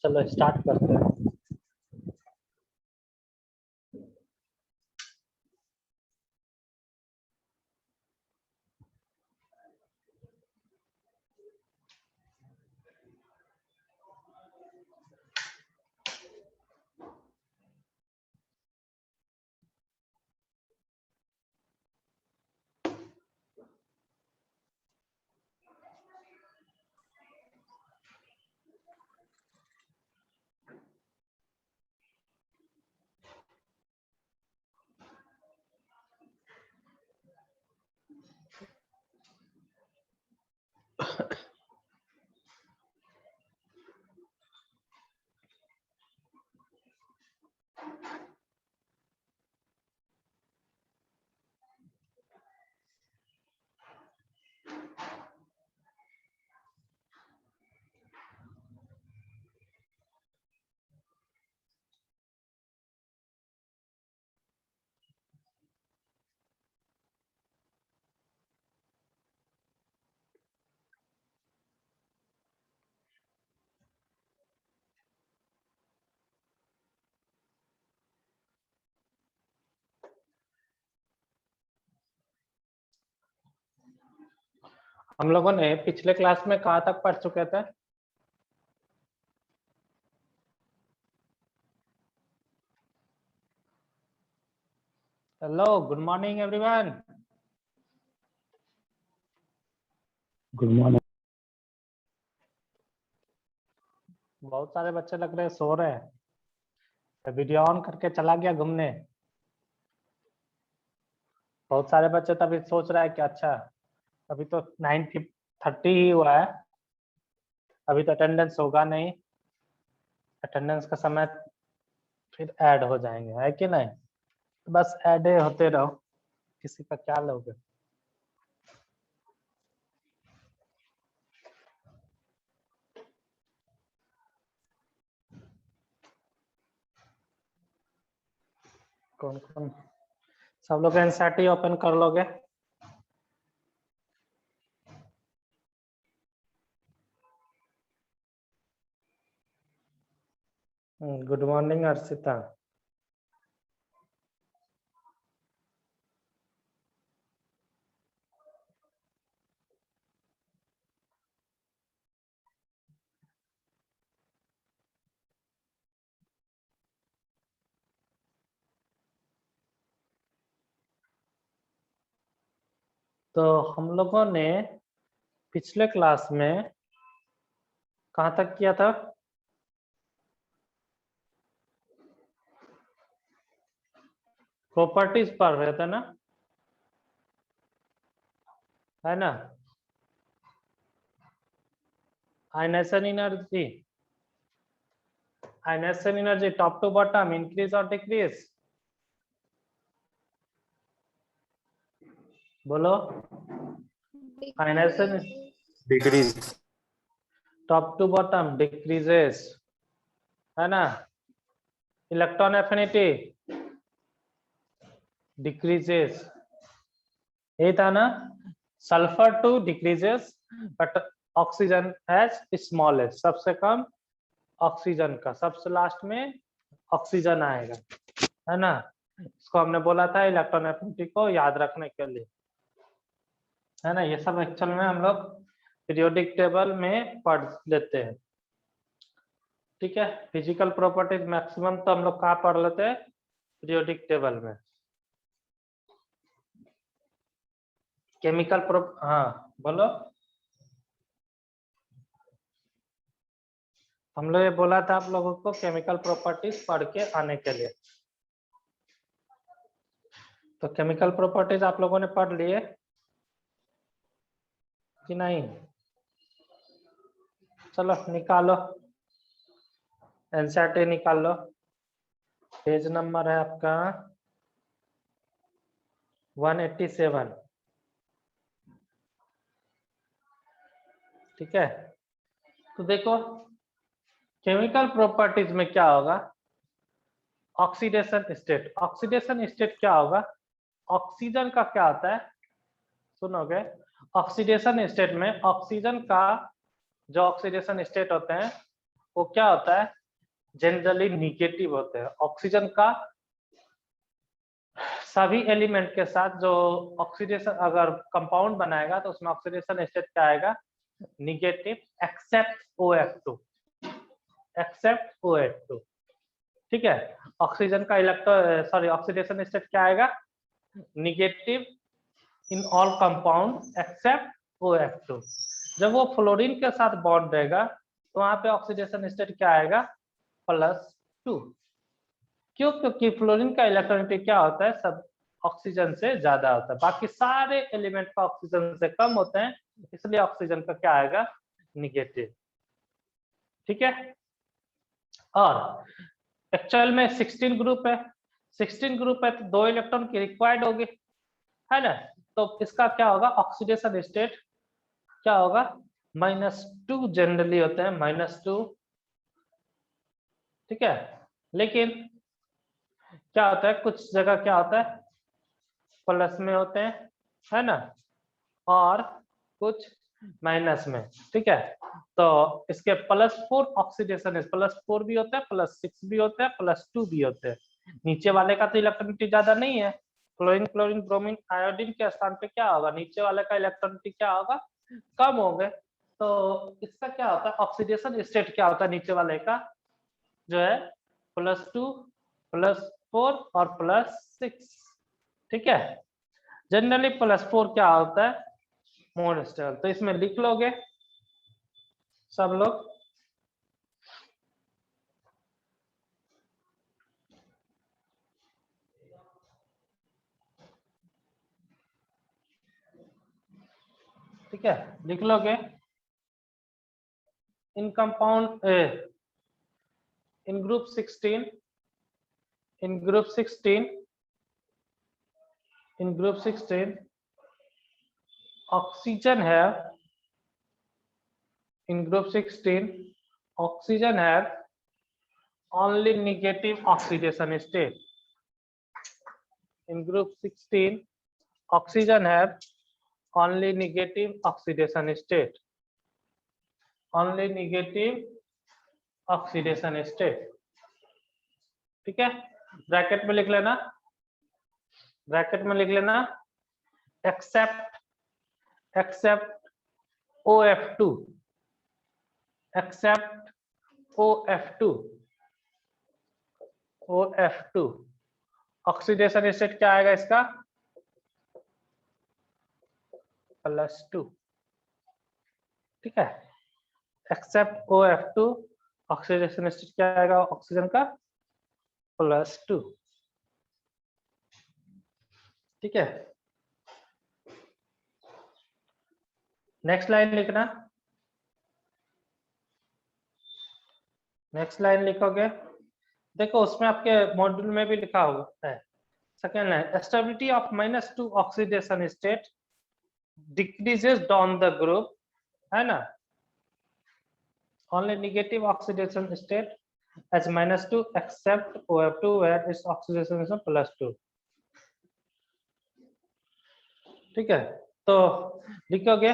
चलो स्टार्ट करते हैं। हम लोगों ने पिछले क्लास में कहाँ तक पढ़ चुके थे? Hello, good morning everyone. Good morning. बहुत सारे बच्चे लग रहे हैं सो रहे हैं, तो वीडियो ऑन करके चला गया घूमने। बहुत सारे बच्चे तभी सोच रहा है कि अच्छा अभी तो 9:30 ही हुआ है, अभी तो अटेंडेंस होगा नहीं, अटेंडेंस का समय फिर ऐड हो जाएंगे, है कि नहीं? तो बस ऐड होते रहो, किसी का क्या लोगे। कौन कौन सब लोग एनसीईआरटी ओपन कर लोगे? Good morning Arshita. तो हम लोगों ने पिछले क्लास में कहाँ तक किया था? प्रॉपर्टीज पढ़ रहे थे ना, है ना? Ionisation energy top to bottom, increase और डिक्रीज, बोलो। Ionisation decrease. Top to bottom decreases, है ना? इलेक्ट्रॉन एफिनिटी डिक्रीजेस, यही था ना? Sulphur too decreases but oxygen has smallest, सबसे कम ऑक्सीजन का, सबसे लास्ट में ऑक्सीजन आएगा, है ना? इसको हमने बोला था इलेक्ट्रॉन एफिनिटी को याद रखने के लिए, है ना? ये सब एक्चुअल में हम लोग पीरियोडिक टेबल में पढ़ लेते हैं, ठीक है? फिजिकल प्रॉपर्टीज मैक्सिमम तो हम लोग कहाँ पढ़ लेते हैं? पीरियोडिक टेबल में। केमिकल हाँ बोलो। हम लोग ये बोला था आप लोगों को केमिकल प्रॉपर्टीज पढ़ के आने के लिए, तो केमिकल प्रॉपर्टीज आप लोगों ने पढ़ लिए कि नहीं? चलो निकालो, एनसीईआरटी निकाल लो। पेज नंबर है आपका 187, ठीक है? तो देखो केमिकल प्रॉपर्टीज में क्या होगा? Oxidation state. ऑक्सीडेशन स्टेट क्या होगा? ऑक्सीजन का क्या होता है, सुनोगे? ऑक्सीडेशन स्टेट में ऑक्सीजन का जो ऑक्सीडेशन स्टेट होते हैं वो क्या होता है? जनरली निगेटिव होते हैं। ऑक्सीजन का सभी एलिमेंट के साथ जो ऑक्सीडेशन अगर कंपाउंड बनाएगा तो उसमें ऑक्सीडेशन स्टेट क्या आएगा? Negative, accept OH2, accept OH2, ठीक है? ऑक्सीजन का ऑक्सीडेशन स्टेट क्या आएगा? Negative in all compound except OH2। जब वो फ्लोरीन के साथ बॉन्ड रहेगा तो वहां पे ऑक्सीडेशन स्टेट क्या आएगा? +2। क्यों? क्योंकि फ्लोरीन का इलेक्ट्रॉनिटी क्या होता है? सब ऑक्सीजन से ज्यादा होता है, बाकी सारे एलिमेंट का ऑक्सीजन से कम होते हैं, इसलिए ऑक्सीजन का क्या आएगा? निगेटिव, ठीक है? और एक्चुअल में 16 ग्रुप है, 16 ग्रुप है तो 2 इलेक्ट्रॉन की रिक्वायर्ड होगी, है ना? तो इसका क्या होगा? ऑक्सीडेशन स्टेट क्या होगा? -2 जनरली होते हैं, -2, ठीक है? लेकिन क्या होता है, कुछ जगह क्या होता है प्लस में होते हैं, है ना? और कुछ माइनस में, ठीक है? तो इसके +4 ऑक्सीडेशन है, +4 भी होता है, +6 भी होता है, +2 भी होते हैं। नीचे वाले का तो इलेक्ट्रॉनिटी ज्यादा नहीं है, क्लोरीन, क्लोरीन, ब्रोमीन, आयोडीन के स्थान पे क्या होगा? नीचे वाले का इलेक्ट्रॉनिटी क्या होगा? कम हो गए तो इसका क्या होता है, ऑक्सीडेशन स्टेट क्या होता है नीचे वाले का, जो है +2 +4 और +6। ठीक है, जनरली +4 क्या होता है, मोर स्टेबल। तो इसमें लिख लोगे सब लोग। ठीक है, लिख लोगे in compound in group 16, in group 16 oxygen have in group 16 oxygen have only negative oxidation state. In group 16 oxygen have only negative oxidation state, only negative oxidation state। ठीक है, ब्रैकेट में लिख लेना, ब्रैकेट में लिख लेना except OF2, except OF2 oxidation state क्या आएगा इसका, +2। ठीक है, एक्सेप्ट OF2 ऑक्सीडेशन स्टेट क्या आएगा ऑक्सीजन का, +2। ठीक है, नेक्स्ट लाइन लिखना, नेक्स्ट लाइन लिखोगे, देखो उसमें आपके मॉड्यूल में भी लिखा हुआ है, second line, stability of -2 oxidation state decreases down the group, है ना, only negative oxidation state as -2 except OF2 where its oxidation is +2। ठीक है, तो लिखोगे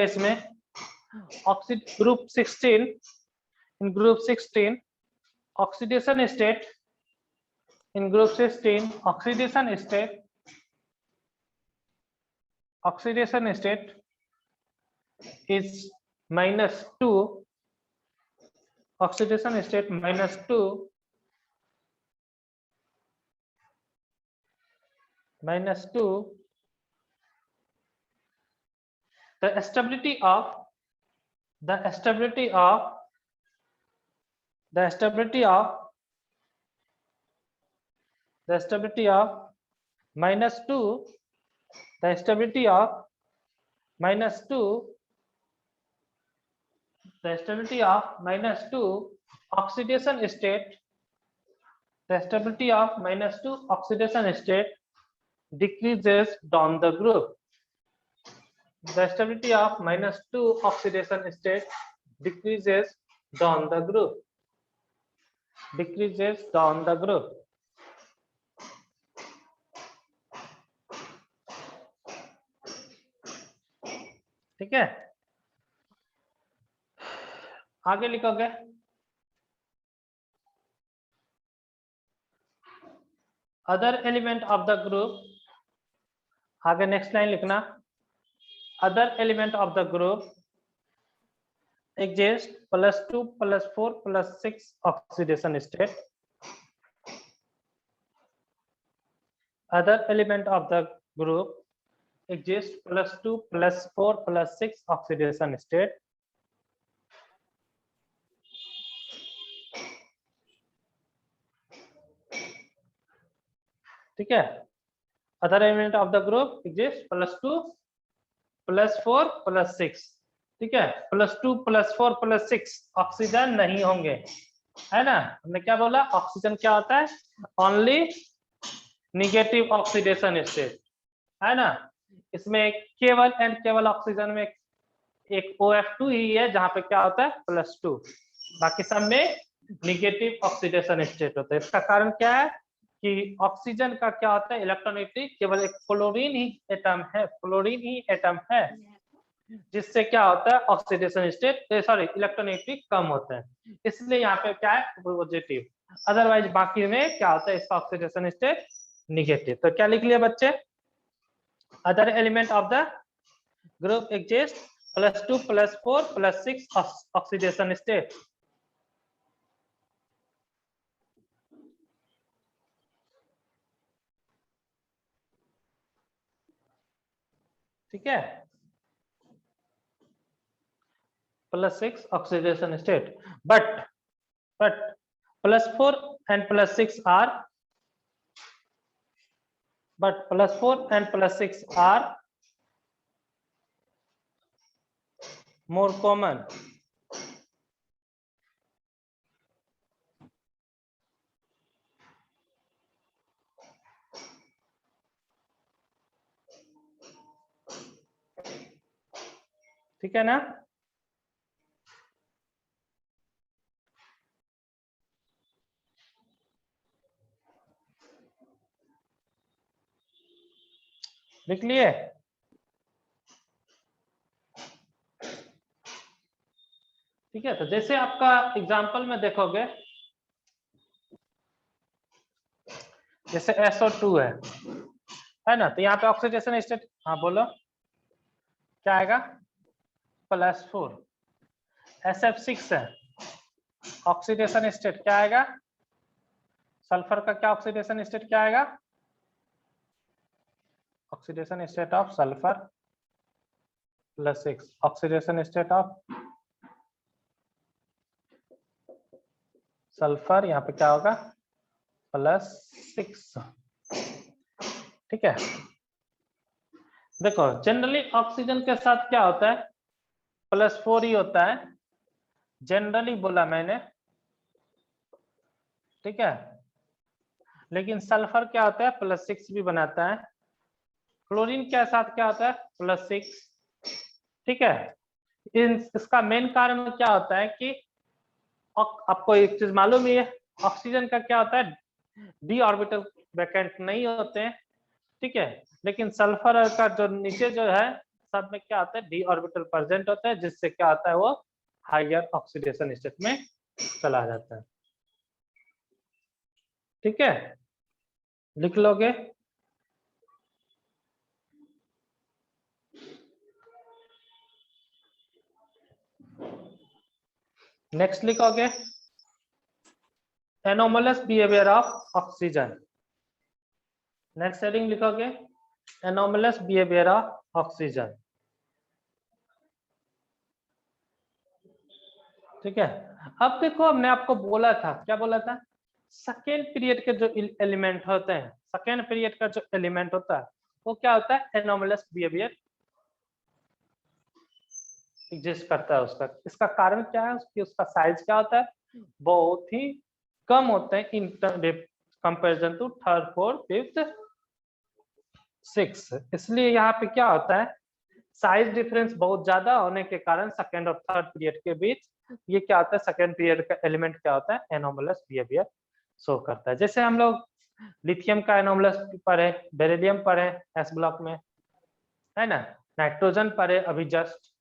इसमें group 16, in group 16 oxidation state, in group 16 oxidation state is -2, oxidation state -2, the stability of -2, the stability of -2 oxidation state, the stability of -2 oxidation state decreases down the group, the stability of -2 oxidation state decreases down the group, decreases down the group। ठीक है, आगे लिखोगे other element of the group, आगे next line लिखना, other element of the group exist +2 +4 +6 oxidation state, other element of the group exist +2 +4 +6 oxidation state। ठीक है, other element of the group exist +2 +4 +6। ठीक है, +2 +4 +6 ऑक्सीजन नहीं होंगे, है ना, हमने क्या बोला, ऑक्सीजन क्या होता है, ओनली निगेटिव ऑक्सीडेशन स्टेट, है ना, इसमें केवल एंड केवल ऑक्सीजन में एक OF2 ही है जहां पे क्या होता है +2, बाकी सब में निगेटिव ऑक्सीडेशन स्टेट होता है। इसका कारण क्या है कि ऑक्सीजन का क्या होता है, इलेक्ट्रोनेगेटिव, केवल एक फ्लोरीन ही एटम है, जिससे क्या होता है ऑक्सीडेशन स्टेट इलेक्ट्रोनेगेटिव कम होता है, इसलिए यहाँ पे क्या है पॉजिटिव, अदरवाइज बाकी में क्या होता है इसका ऑक्सीडेशन स्टेट निगेटिव। तो क्या लिख लिया बच्चे, other element of the group exists +2 +4 +6 oxidation state. ठीक है, +6 oxidation state, but +4 and +6 are more common. ठीक है ना? लिख लिए? ठीक है, तो जैसे आपका एग्जांपल में देखोगे, जैसे SO2 है ना, तो यहाँ पे ऑक्सीडेशन स्टेट, हाँ बोलो क्या आएगा, +4। SF6 है, ऑक्सीडेशन स्टेट क्या आएगा, सल्फर का क्या ऑक्सीडेशन स्टेट क्या आएगा, oxidation state of sulphur +6, oxidation state of sulphur यहाँ पे क्या होगा, +6। ठीक है, देखो जनरली ऑक्सीजन के साथ क्या होता है, +4 ही होता है, जनरली बोला मैंने। ठीक है, लेकिन सल्फर क्या होता है, +6 भी बनाता है। क्लोरीन के साथ क्या होता है, +6। ठीक है, इसका मेन कारण क्या होता है कि आपको एक चीज मालूम ही है, ऑक्सीजन का क्या होता है, डी ऑर्बिटल वैकेंट नहीं होते हैं। ठीक है, लेकिन सल्फर का जो नीचे जो है सब में क्या होता है, डी ऑर्बिटल प्रेजेंट होता है, जिससे क्या होता है, वो हायर ऑक्सीडेशन स्टेट में चला जाता है। ठीक है, लिख लोगे? नेक्स्ट लिखोगे, anomalous behaviour of oxygen. Next heading लिखोगे, एनोमलस बिहेवियर ऑफ ऑक्सीजन। ठीक है, अब देखो हमने आपको बोला था, क्या बोला था, सेकेंड पीरियड के जो एलिमेंट होते हैं, सेकेंड पीरियड का जो एलिमेंट होता है वो क्या होता है, एनोमलस बिहेवियर एग्जिस्ट करता है उसका। इसका कारण क्या है, उसका साइज क्या होता है, बहुत ही कम होते हैं in comparison to third, fourth, fifth, six. इसलिए यहाँ पे क्या होता है, साइज डिफरेंस बहुत ज्यादा होने के कारण सेकेंड और थर्ड पीरियड के बीच ये क्या होता है, सेकेंड पीरियड का एलिमेंट क्या होता है, एनोमलस बिहेवियर शो करता है। जैसे हम लोग लिथियम का एनोमलस पढ़े, बेरिलियम पढ़े एस ब्लॉक में, है ना, नाइट्रोजन पढ़े अभी जस्ट,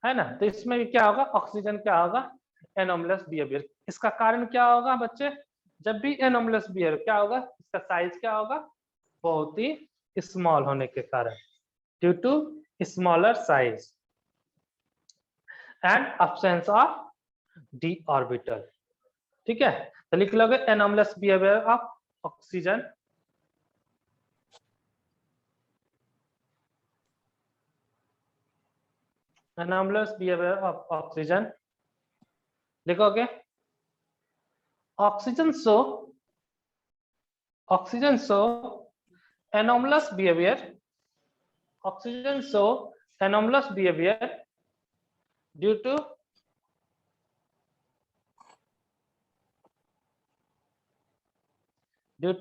है ना, तो इसमें भी क्या होगा, ऑक्सीजन क्या होगा, एनोमलस बिहेवियर। इसका कारण क्या होगा बच्चे, जब भी एनोमलस बिहेवियर क्या होगा, इसका साइज क्या होगा, बहुत ही स्मॉल होने के कारण, due to smaller size and absence of d orbital. ठीक है, तो लिख लोगे anomalous behaviour of oxygen. anomalous behavior of oxygen लिखोगे, oxygen show anomalous behavior, oxygen show anomalous behavior due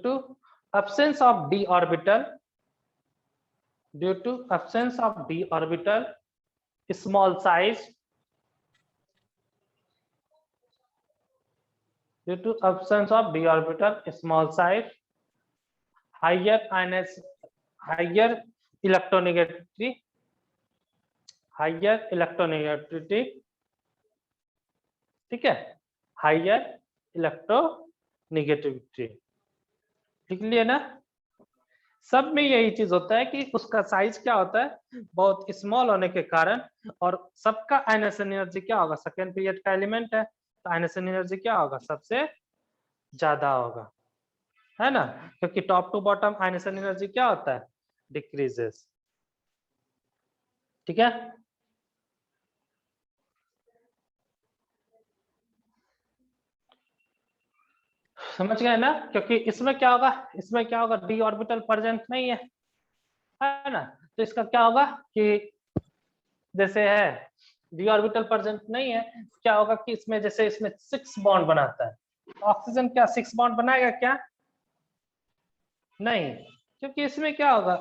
to absence of d orbital, due to absence of d orbital, small size, due to absence of d orbital, small size, higher electronegativity, ठीक है, higher electronegativity लिख लिए ना। सब में यही चीज होता है कि उसका साइज क्या होता है, बहुत स्मॉल होने के कारण, और सबका आयनेशन एनर्जी क्या होगा, सेकेंड पीरियड का एलिमेंट है तो आयनेशन एनर्जी क्या होगा, सबसे ज्यादा होगा, है ना, क्योंकि top to bottom ionisation energy क्या होता है, डिक्रीजेस। ठीक है, समझ गए ना, क्योंकि इसमें क्या होगा, इसमें क्या होगा, डी ऑर्बिटल प्रेजेंट नहीं है ना, तो इसका क्या होगा कि जैसे है डी ऑर्बिटल प्रेजेंट नहीं है, क्या होगा कि इसमें जैसे इसमें 6 बॉन्ड बनाता है, ऑक्सीजन क्या 6 बॉन्ड बनाएगा क्या, नहीं, क्योंकि इसमें क्या होगा,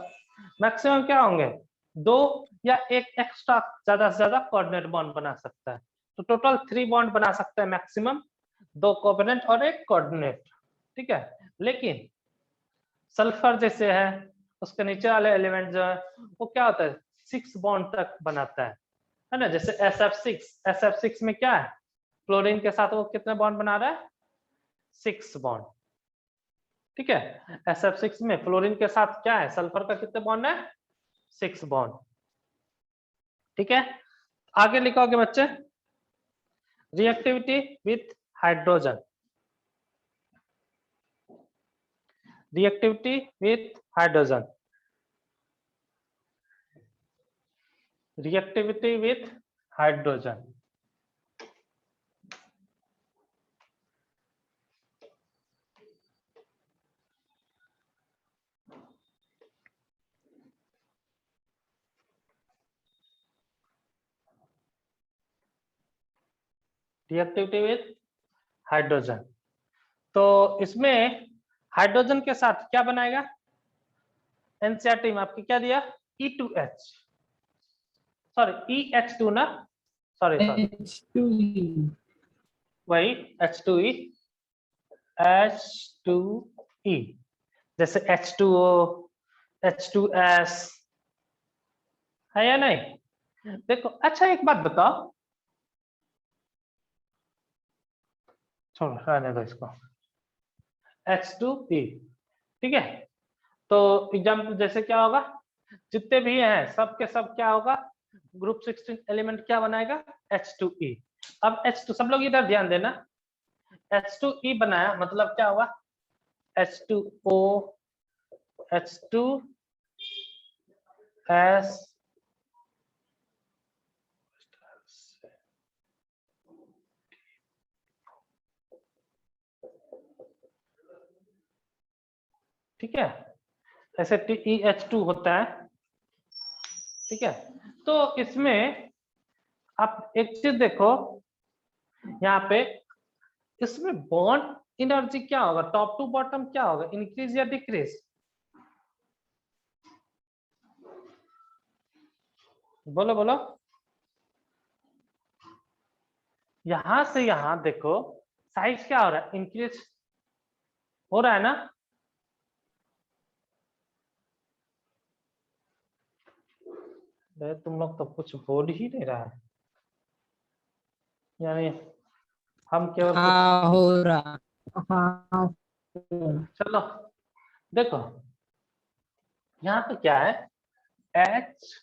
मैक्सिमम क्या होंगे, 2 या एक एक्स्ट्रा ज्यादा से ज्यादा कोऑर्डिनेट बॉन्ड बना सकता है, तो टोटल 3 बॉन्ड बना सकता है मैक्सिमम, 2 कोऑर्डिनेट और एक कोऑर्डिनेट। ठीक है, लेकिन सल्फर जैसे है उसके नीचे वाले एलिमेंट जो है वो क्या होता है, 6 बॉन्ड तक बनाता है ना, जैसे SF6 में क्या है, क्लोरीन के साथ वो कितने बॉन्ड बना रहा है, 6 बॉन्ड। ठीक है, SF6 में फ्लोरीन के साथ क्या है, सल्फर का कितने बॉन्ड है, 6 बॉन्ड। ठीक है, आगे लिखोगे बच्चे, reactivity with hydrogen, reactivity with hydrogen, reactivity with hydrogen. Reactivity with hydrogen, तो इसमें हाइड्रोजन के साथ क्या बनाएगा, एनसीईआरटी में आपकी क्या दिया, E2H, सॉरी EH2 ना, सॉरी वही H2E, H2E, जैसे H2O, H2S है या नहीं। देखो अच्छा एक बात बताओ, छोड़ो रहने दो इसको, H2E, ठीक है, तो एग्जाम्पल जैसे क्या होगा, जितने भी हैं सब के सब क्या होगा, ग्रुप 16 एलिमेंट क्या बनाएगा, H2E। अब H2 सब लोग इधर ध्यान देना, H2E बनाया मतलब क्या हुआ, H2O, H2S, ठीक है, ऐसे TeH2 होता है। ठीक है, तो इसमें आप एक चीज देखो, यहाँ पे इसमें बॉन्ड एनर्जी क्या होगा, टॉप टू बॉटम क्या होगा, इंक्रीज या डिक्रीज, बोलो बोलो, यहां से यहां देखो साइज क्या हो रहा है, इंक्रीज हो रहा है ना, तुम लोग तो कुछ बोल ही नहीं रहा है, यानी हम केवल हाँ हो रहा। हाँ चलो देखो यहाँ पे क्या है, H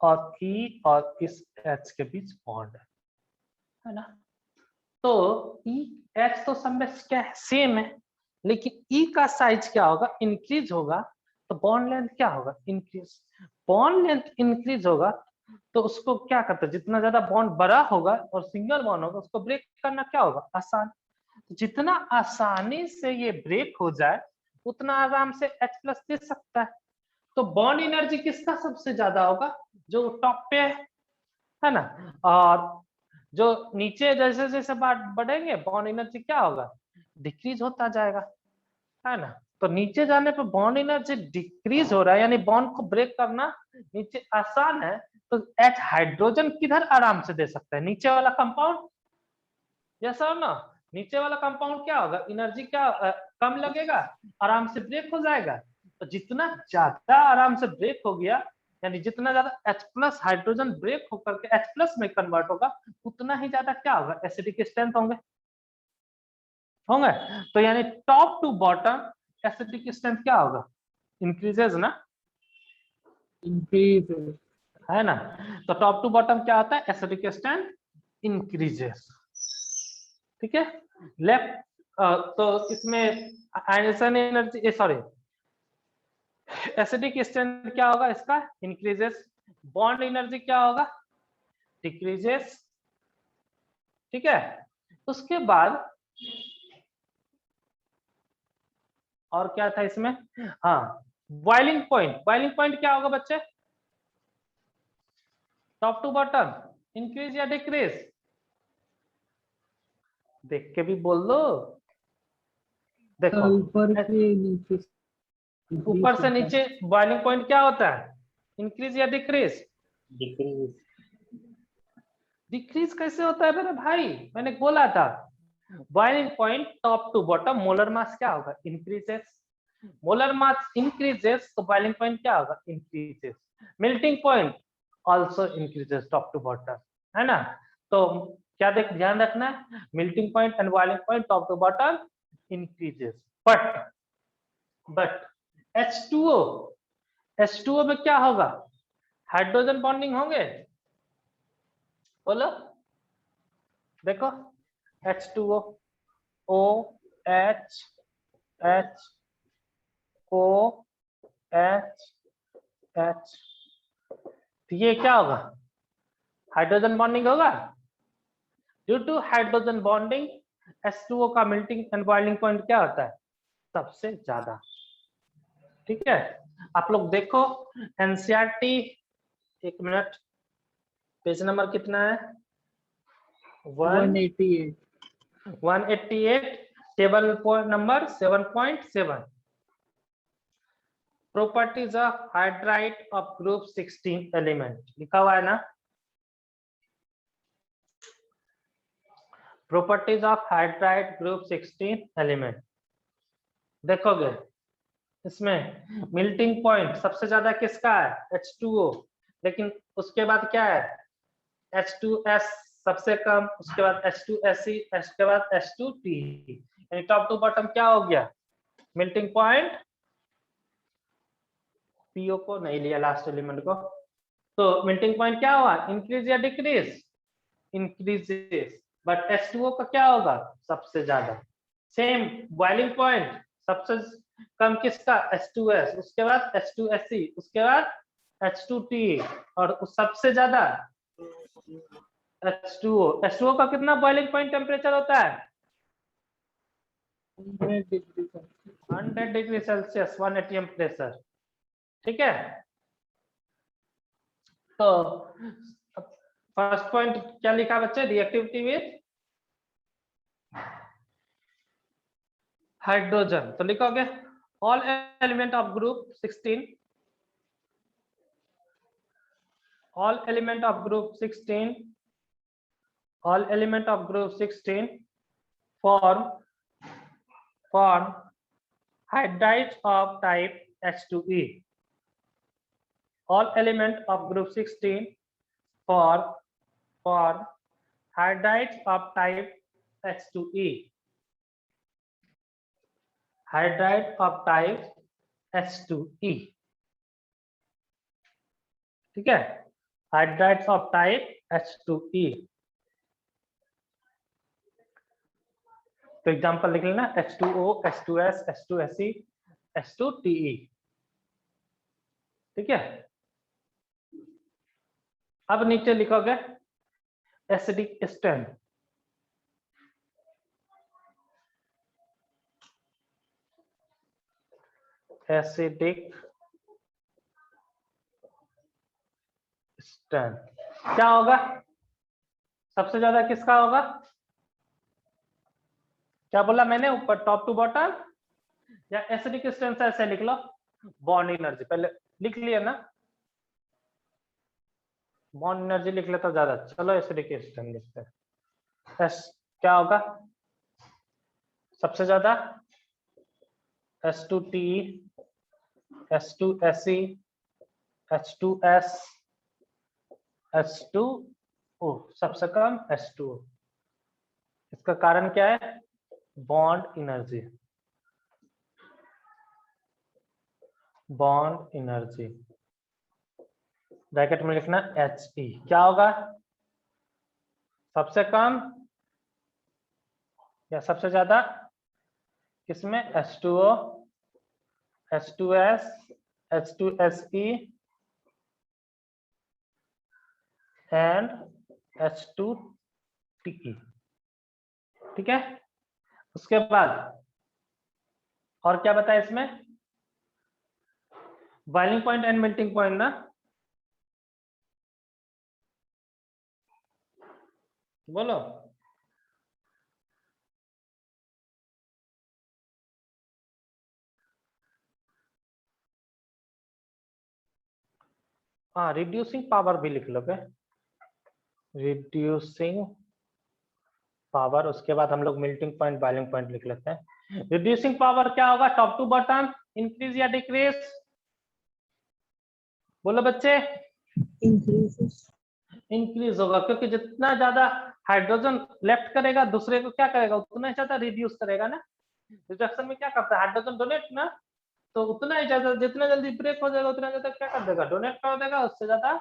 और E और इस H के बीच बॉन्ड है ना, तो EH तो सब में क्या है, सेम है, लेकिन E का साइज क्या होगा, इंक्रीज होगा, तो बॉन्ड लेंथ क्या होगा, इंक्रीज, बॉन्ड लेंथ इंक्रीज होगा, तो उसको क्या करते हैं, जितना ज्यादा बॉन्ड बड़ा होगा और सिंगल बॉन्ड होगा उसको ब्रेक करना क्या होगा, आसान, जितना आसानी से ये ब्रेक हो जाए उतना आराम से H+ दे सकता है, तो बॉन्ड एनर्जी किसका सबसे ज्यादा होगा, जो टॉप पे है ना, और जो नीचे जैसे जैसे बढ़ेंगे बॉन्ड एनर्जी क्या होगा, डिक्रीज होता जाएगा, है ना, तो नीचे जाने पर बॉन्ड एनर्जी डिक्रीज हो रहा है, यानी बॉन्ड को ब्रेक करना नीचे आसान है, तो H हाइड्रोजन किधर आराम से दे सकता है, नीचे वाला कंपाउंड, यस ना, नीचे वाला कंपाउंड क्या होगा, एनर्जी क्या कम लगेगा, आराम से ब्रेक हो जाएगा, तो जितना ज्यादा आराम से ब्रेक हो गया, यानी जितना ज्यादा H+ हाइड्रोजन ब्रेक होकर के H+ में कन्वर्ट होगा, उतना ही ज्यादा क्या होगा, एसिडिक स्ट्रेंथ होंगे, तो यानी top to bottom acidic strength क्या होगा? इंक्रीजेस ना, इंक्रीज, है ना? तो टॉप टू बॉटम क्या होता है? Acidic strength increases. ठीक है, लेफ्ट तो इसमें आयनिजेशन एनर्जी, सॉरी, एसिडिक स्ट्रेंथ क्या होगा इसका? इंक्रीजेस। बॉन्ड एनर्जी क्या होगा? डिक्रीजेस। ठीक है, उसके बाद और क्या था इसमें? हाँ, बॉइलिंग पॉइंट। बॉइलिंग पॉइंट क्या होगा बच्चे? टॉप टू बॉटम इंक्रीज या डिक्रीज? देख के भी बोल दो। देखो, ऊपर से नीचे, ऊपर से नीचे बॉइलिंग पॉइंट क्या होता है? इंक्रीज या डिक्रीज? डिक्रीज। डिक्रीज कैसे होता है मेरे भाई? मैंने बोला था boiling point top to bottom molar mass क्या होगा? इंक्रीजेस। मोलर मास इंक्रीजेस तो बॉइलिंग पॉइंट क्या होगा? Increases. Melting point also increases top to bottom, है ना? तो क्या देख ध्यान रखना है, melting point and boiling point top to bottom increases. But H2O, H2O में क्या होगा? हाइड्रोजन बॉन्डिंग होंगे? बोलो, देखो, H2O, OH, H, O, H, H, तो ये क्या होगा? हाइड्रोजन बॉन्डिंग होगा। Due to hydrogen bonding H2O का मेल्टिंग एंड बॉइलिंग पॉइंट क्या होता है? सबसे ज्यादा। ठीक है, आप लोग देखो एनसीईआरटी, एक मिनट, पेज नंबर कितना है? 188, 188, table point number 7.7, properties of hydride of group 16 element लिखा हुआ है ना? Properties of hydride group 16 element देखोगे, इसमें मेल्टिंग पॉइंट सबसे ज्यादा किसका है? H2O, लेकिन उसके बाद क्या है? H2S सबसे कम, उसके बाद H2SE, उसके बाद H2T, यानी टॉप टू बॉटम क्या हो गया? मेल्टिंग पॉइंट PO को नहीं लिया, लास्ट एलिमेंट को, तो मेल्टिंग पॉइंट क्या हुआ? इंक्रीज या डिक्रीज? इंक्रीजेस। बट H2O का क्या होगा? सबसे ज्यादा। सेम बॉइलिंग पॉइंट सबसे कम किसका? H2S, उसके बाद H2SE, उसके बाद H2T, और सबसे ज्यादा H2O। H2O का कितना बॉइलिंग पॉइंट टेम्परेचर होता है? 100 degree 100 degree Celsius, 1 atm pressure. ठीक है, तो फर्स्ट पॉइंट क्या लिखा बच्चे? रिएक्टिविटी विद हाइड्रोजन, तो लिखोगे all element of group 16, all element of group 16, all element of group 16 form hydrides of type H2E. All element of group 16 form hydrides of type H2E. Hydride of type H2E. ठीक है, hydrides of type H2E। तो example लिख लेना, H2O, H2S, H2SE, H2TE। ठीक है, अब नीचे लिखोगे एसिडिक स्ट्रेंथ। एसिडिक स्ट्रेंथ क्या होगा? सबसे ज्यादा किसका होगा? क्या बोला मैंने ऊपर? टॉप टू बॉटम, या एसिडिक स्ट्रेंथ ऐसे लिख लो, बॉन्ड एनर्जी पहले लिख लिया ना, बॉन्ड एनर्जी लिख ले तो ज्यादा। चलो एसिडिक स्ट्रेंथ लिखते हैं। एस क्या होगा सबसे ज्यादा? H2T, H2SE, H2S, H2O, सबसे कम H2O। इसका कारण क्या है? Bond energy. Bond energy, bracket में लिखना He, क्या होगा सबसे कम या सबसे ज्यादा, किसमें H2O, H2S, H2SE and H2TE, ठीक है। उसके बाद और क्या बताया इसमें, boiling point and melting point ना, बोलो। हाँ, रिड्यूसिंग पावर भी लिख लो क्या, रिड्यूसिंग पावर, उसके बाद हम लोग मेल्टिंग पॉइंट बॉइलिंग पॉइंट लिख लेते हैं। रिड्यूसिंग पावर क्या होगा, टॉप टू बॉटम इंक्रीज या डिक्रीज, बोलो बच्चे। increases, इंक्रीज होगा, क्योंकि जितना ज्यादा हाइड्रोजन लेफ्ट करेगा दूसरे को क्या करेगा, उतना ही ज्यादा रिड्यूस करेगा ना। रिडक्शन में क्या करता है, हाइड्रोजन डोनेट ना, तो उतना ही ज्यादा, जितना जल्दी ब्रेक हो जाएगा उतना ज्यादा क्या कर देगा, डोनेट कर देगा, उससे ज्यादा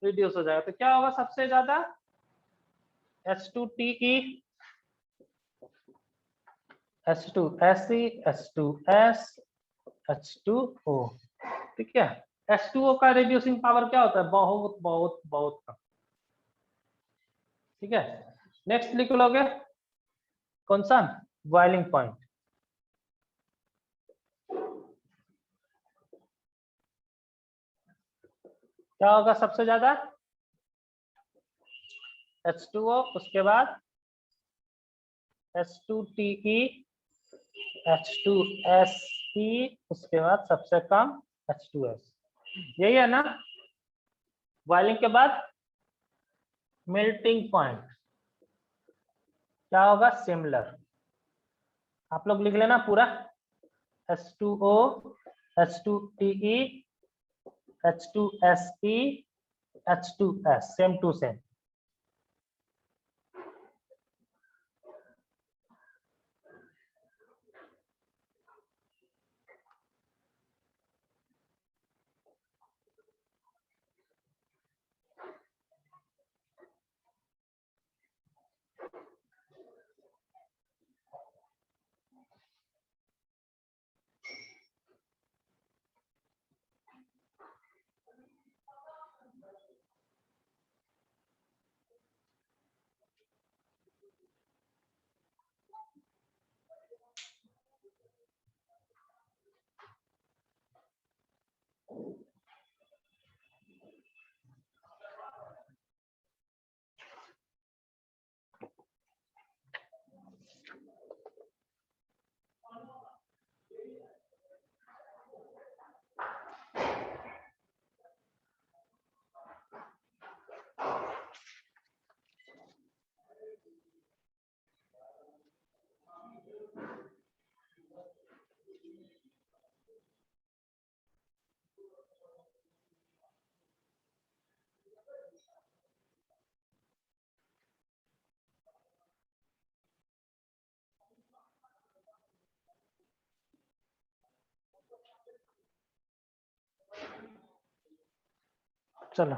रिड्यूस हो जाएगा। तो क्या होगा सबसे ज्यादा, H2TE, H2SE, H2S, H2O, ठीक है। H2O का रिड्यूसिंग पावर क्या होता है, बहुत बहुत बहुत कम, ठीक है। नेक्स्ट लिख लोगे कौन सा, बॉइलिंग पॉइंट, क्या होगा सबसे ज्यादा, H2O, उसके बाद H2TE, H2SE, उसके बाद सबसे कम H2S, यही है ना। बॉइलिंग के बाद मेल्टिंग पॉइंट क्या होगा, सिमिलर, आप लोग लिख लेना पूरा, H2O, H2TE, H2SE, H2S, same to same. चलो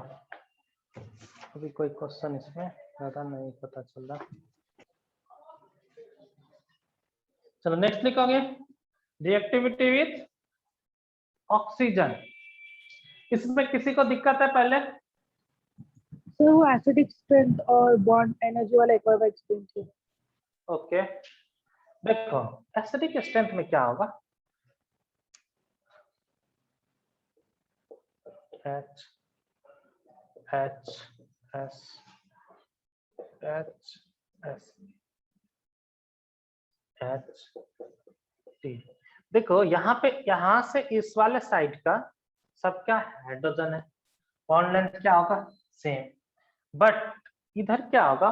अभी कोई क्वेश्चन इसमें ज्यादा नहीं पता चल रहा, चलो नेक्स्ट लिखोगे, रिएक्टिविटी विथ ऑक्सीजन, इसमें किसी को दिक्कत है पहले, सर वो एसिडिक स्ट्रेंथ और बॉन्ड एनर्जी वाला एक बार एक्सप्लेन किया। ओके देखो एसिडिक स्ट्रेंथ में क्या होगा, H H S H S H T, देखो यहाँ पे, यहाँ से इस वाले साइड का सब क्या हाइड्रोजन है, बॉन्ड लेंथ क्या होगा सेम, बट इधर क्या होगा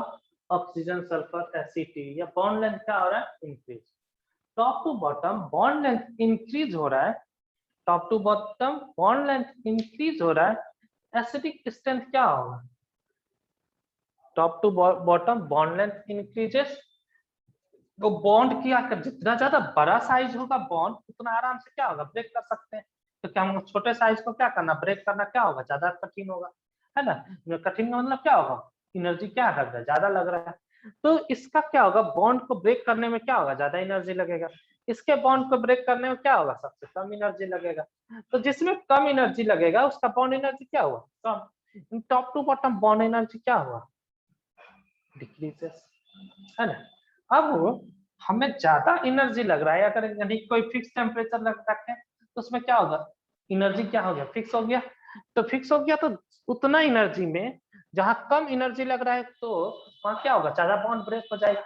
ऑक्सीजन सल्फर एसिटी, या बॉन्ड लेंथ क्या हो रहा है increase, top to bottom bond length increase हो रहा है, top to bottom bond length increase हो रहा है, एसिडिक स्ट्रेंथ क्या होगा, top to bottom bond length increases, तो बॉन्ड की आकर जितना ज्यादा बड़ा साइज होगा बॉन्ड उतना आराम से क्या होगा ब्रेक कर सकते हैं, तो क्या हम छोटे साइज को क्या करना, ब्रेक करना क्या होगा, ज्यादा कठिन होगा, है ना। कठिन का मतलब क्या होगा, एनर्जी क्या लग रहा है, ज्यादा लग रहा है। तो इसका क्या होगा, बॉन्ड को ब्रेक करने में क्या होगा, ज्यादा एनर्जी लगेगा। इसके बॉन्ड को ब्रेक करने में क्या होगा, सबसे कम एनर्जी लगेगा। तो जिसमें कम एनर्जी लगेगा उसका बॉन्ड एनर्जी क्या हुआ, कम। Top to bottom bond energy क्या हुआ, डिक्रीजेस, है ना। अब हमें ज्यादा एनर्जी लग रहा है, अगर यानी कोई फिक्स टेम्परेचर लग रखे तो उसमें क्या होगा, एनर्जी क्या हो गया, फिक्स हो गया। तो फिक्स हो गया तो उतना एनर्जी में जहां कम एनर्जी लग रहा है तो वहां क्या होगा, ज्यादा बॉन्ड ब्रेक हो जाएगा।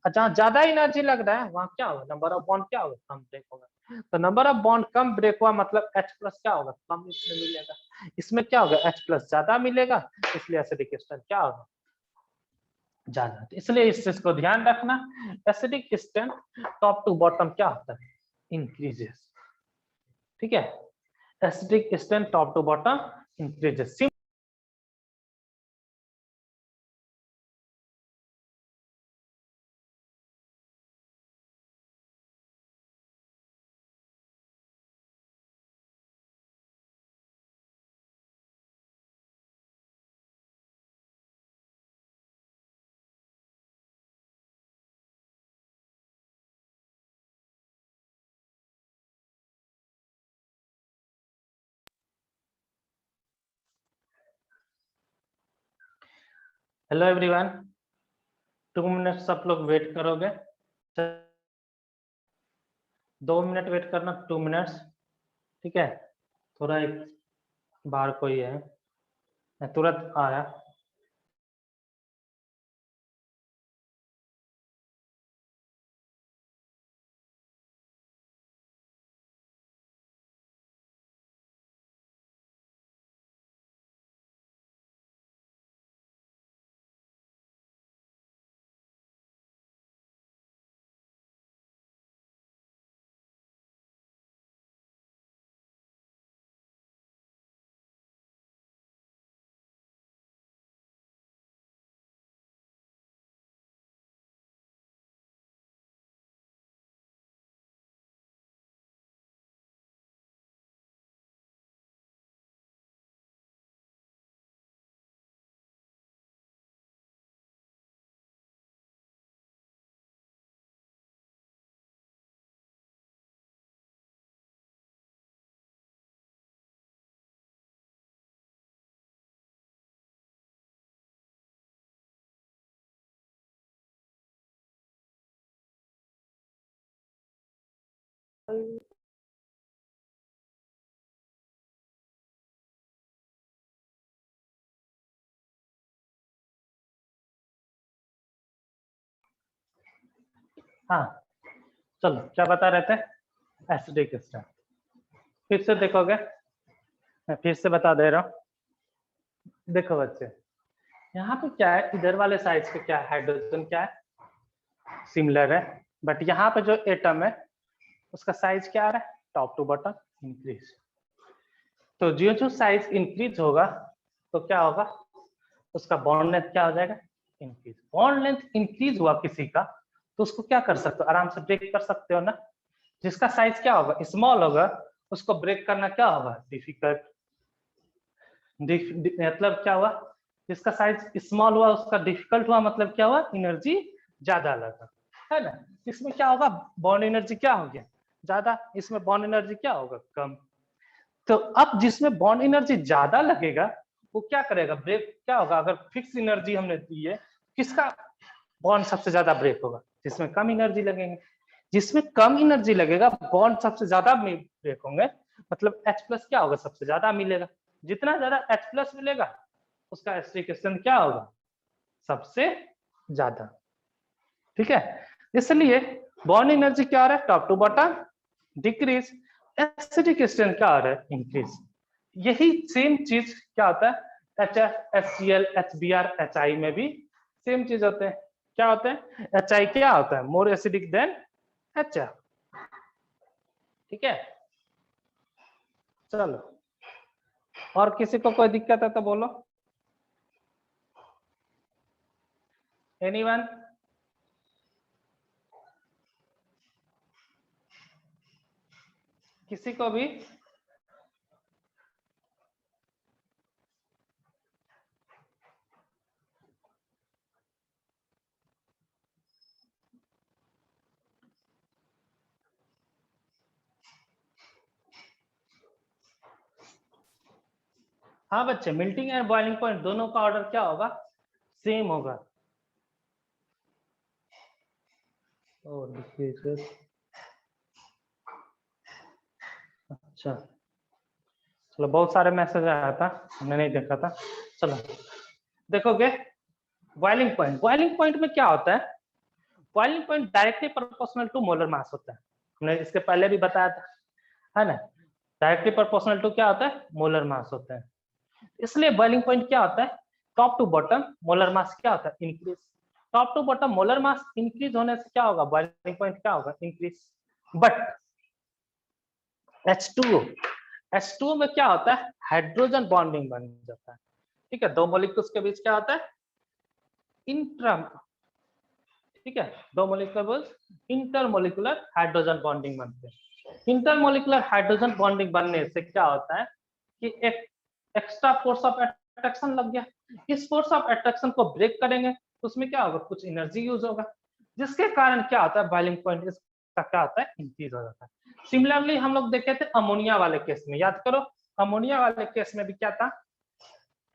और जहां ज्यादा एनर्जी लग रहा है वहां क्या होगा, नंबर ऑफ बॉन्ड क्या होगा, कम ब्रेक होगा। तो नंबर ऑफ बॉन्ड कम ब्रेक हुआ मतलब H प्लस क्या होगा, कम इसमें मिलेगा। इसमें क्या होगा, H प्लस ज्यादा मिलेगा, इसलिए एसिडिक स्ट्रेंथ क्या होगा, ज्यादा। तो इसलिए इस चीज को ध्यान रखना, acidic strength top to bottom क्या होता है, इंक्रीजेस। ठीक है, acidic strength top to bottom increases. Hello everyone, 2 minute सब लोग वेट करोगे, 2 मिनट वेट करना, 2 मिनट्स। ठीक है, थोड़ा एक बार कोई है, मैं तुरंत आया। हाँ चलो, क्या बता रहे थे, एसिडिक स्ट्रेंथ। फिर से देखोगे, मैं फिर से बता दे रहा हूँ। देखो बच्चे, यहाँ पे क्या है, इधर वाले साइड पे क्या है, हाइड्रोजन क्या है, सिमिलर है। बट यहाँ पे जो एटम है उसका साइज क्या आ रहा है, टॉप टू बॉटम इंक्रीज। तो जो जो साइज इंक्रीज होगा तो क्या होगा, उसका बॉन्ड लेंथ क्या हो जाएगा, इंक्रीज। बॉन्ड लेंथ इंक्रीज हुआ किसी का तो उसको क्या कर सकते हो, आराम से ब्रेक कर सकते हो ना। जिसका साइज क्या होगा, स्मॉल होगा, उसको ब्रेक करना क्या होगा, डिफिकल्ट। मतलब क्या हुआ, जिसका साइज स्मॉल हुआ उसका डिफिकल्ट हुआ, मतलब क्या हुआ, एनर्जी ज्यादा लगा, है ना। इसमें क्या होगा, बॉन्ड एनर्जी क्या हो गया, ज्यादा। इसमें बॉन्ड एनर्जी क्या होगा, कम। तो अब जिसमें बॉन्ड एनर्जी ज्यादा लगेगा वो क्या करेगा, ब्रेक क्या होगा। अगर फिक्स एनर्जी हमने दी है, किसका बॉन्ड सबसे ज्यादा ब्रेक होगा, जिसमें कम एनर्जी लगेंगे। जिसमें कम एनर्जी लगेगा बॉन्ड सबसे ज्यादा ब्रेक होंगे, मतलब H प्लस क्या होगा, सबसे ज्यादा मिलेगा। जितना ज्यादा H प्लस मिलेगा उसका एसिडिक स्ट्रेंथ क्या होगा, सबसे ज्यादा। ठीक है, इसलिए बॉन्ड एनर्जी क्या आ रहा है, top to bottom decrease, acidic strength क्या आ रहा है, इंक्रीज। यही सेम चीज क्या होता है, HF HCl HBr HI में भी सेम चीज होते हैं। क्या होते हैं, HI क्या होता है, मोर एसिडिक देन HF। ठीक है, चलो, और किसी को कोई दिक्कत है तो बोलो, एनीवन। किसी को भी हाँ बच्चे, मेल्टिंग एंड बॉइलिंग पॉइंट दोनों का ऑर्डर क्या होगा? सेम होगा। ओ देखिए, अच्छा चलो, बहुत सारे मैसेज आया था, हमने नहीं देखा था। चलो देखोगे, बॉइलिंग पॉइंट में क्या होता है? Boiling point directly proportional to molar mass होता है। हमने इसके पहले भी बताया था, है ना? डायरेक्टली प्रोपोर्शनल टू क्या होता है? मोलर मास होता है। इसलिए बॉइलिंग पॉइंट क्या होता है? Top to bottom molar mass क्या होता है? Increase. Top to bottom molar mass increase होने से क्या होगा? बॉइलिंग पॉइंट क्या होगा? इंक्रीज। बट H2O में क्या होता है? हाइड्रोजन बॉन्डिंग बन जाता है। ठीक है, दो मॉलिक्यूल्स के बीच क्या होता है? इंट्रा, ठीक है, दो मॉलिक्यूल्स इंटरमॉलिक्यूलर हाइड्रोजन बॉन्डिंग बनते हैं। इंटरमॉलिक्यूलर हाइड्रोजन बॉन्डिंग बनने से क्या होता है कि एक एक्स्ट्रा फोर्स ऑफ अट्रैक्शन लग गया। इस फोर्स ऑफ अट्रैक्शन को ब्रेक करेंगे तो उसमें क्या होगा? कुछ एनर्जी यूज होगा, जिसके कारण क्या होता है? बॉइलिंग पॉइंट इसका क्या होता है? इंक्रीज हो जाता है। सिमिलरली हम लोग देखे थे अमोनिया वाले केस में, याद करो, अमोनिया वाले केस में भी क्या था?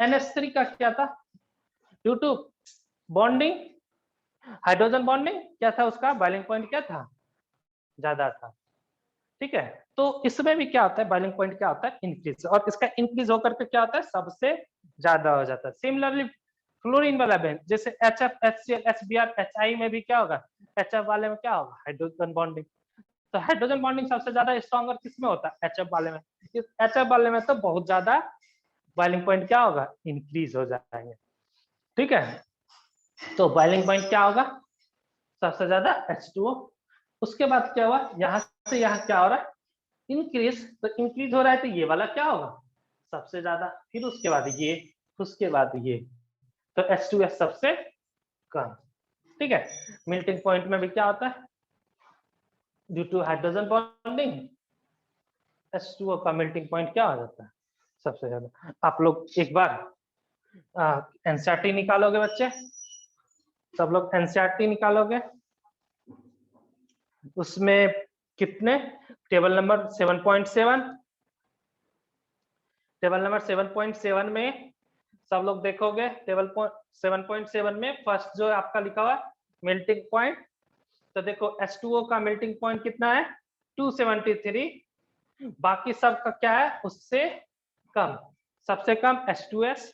NH3 का क्या था? Due to bonding, hydrogen bonding क्या था? उसका बॉइलिंग पॉइंट क्या था? ज्यादा था। ठीक है, तो इसमें भी क्या होता है? बॉइलिंग पॉइंट क्या होता है? इंक्रीज, और इसका इंक्रीज होकर के क्या होता है? सबसे ज्यादा हो जाता है। सिमिलरली फ्लोरीन वाला बेंज, जैसे HF, HCl, HBr, HI में भी क्या होगा? HF वाले में क्या होगा? Hydrogen bonding. तो हाइड्रोजन बॉन्डिंग सबसे ज्यादा स्ट्रॉन्गर किसमें होता है? HF वाले में। इस HF वाले में तो बहुत ज्यादा बॉइलिंग पॉइंट क्या होगा? इंक्रीज हो जाएंगे। ठीक है, तो बॉइलिंग पॉइंट क्या होगा? सबसे ज्यादा H2O। उसके बाद क्या हुआ? यहाँ से यहाँ क्या हो रहा है? इंक्रीज। तो इंक्रीज हो रहा है तो ये वाला क्या होगा? सबसे ज्यादा। फिर उसके बाद ये, उसके बाद ये, तो H2S सबसे कम। ठीक है, मेल्टिंग पॉइंट में भी क्या होता है? Due to hydrogen bonding H2O का मेल्टिंग पॉइंट क्या हो जाता है? सबसे ज्यादा। आप लोग एक बार एनसीईआरटी निकालोगे बच्चे, सब लोग एनसीईआरटी निकालोगे, उसमें कितने? टेबल नंबर 7.7, टेबल नंबर 7.7 में सब लोग देखोगे, टेबल 7.7 में फर्स्ट जो आपका लिखा हुआ मेल्टिंग पॉइंट, तो देखो H2O का मेल्टिंग पॉइंट कितना है? 273। बाकी सब का क्या है? उससे कम। सबसे कम H2S,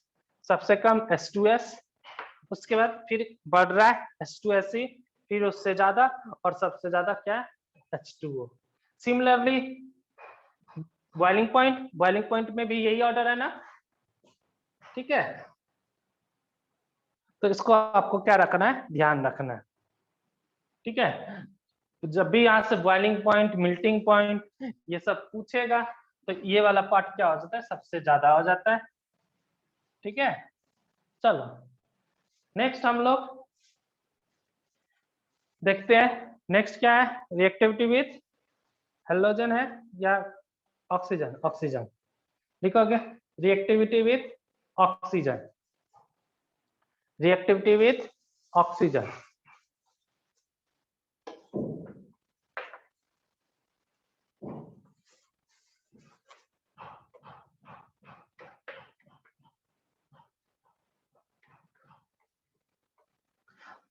सबसे कम H2S, उसके बाद फिर बढ़ रहा है H2S ही, फिर उससे ज्यादा, और सबसे ज्यादा क्या है? H2O। सिमिलरली बॉइलिंग पॉइंट में भी यही ऑर्डर है ना? ठीक है, तो इसको आपको क्या रखना है? ध्यान रखना है। ठीक है, तो जब भी यहाँ से बॉइलिंग पॉइंट, मेल्टिंग पॉइंट ये सब पूछेगा तो ये वाला पार्ट क्या हो जाता है? सबसे ज्यादा हो जाता है। ठीक है, चलो नेक्स्ट हम लोग देखते हैं। नेक्स्ट क्या है? रिएक्टिविटी विथ हेलोजन है या ऑक्सीजन? ऑक्सीजन लिखोगे, reactivity with oxygen, reactivity with oxygen.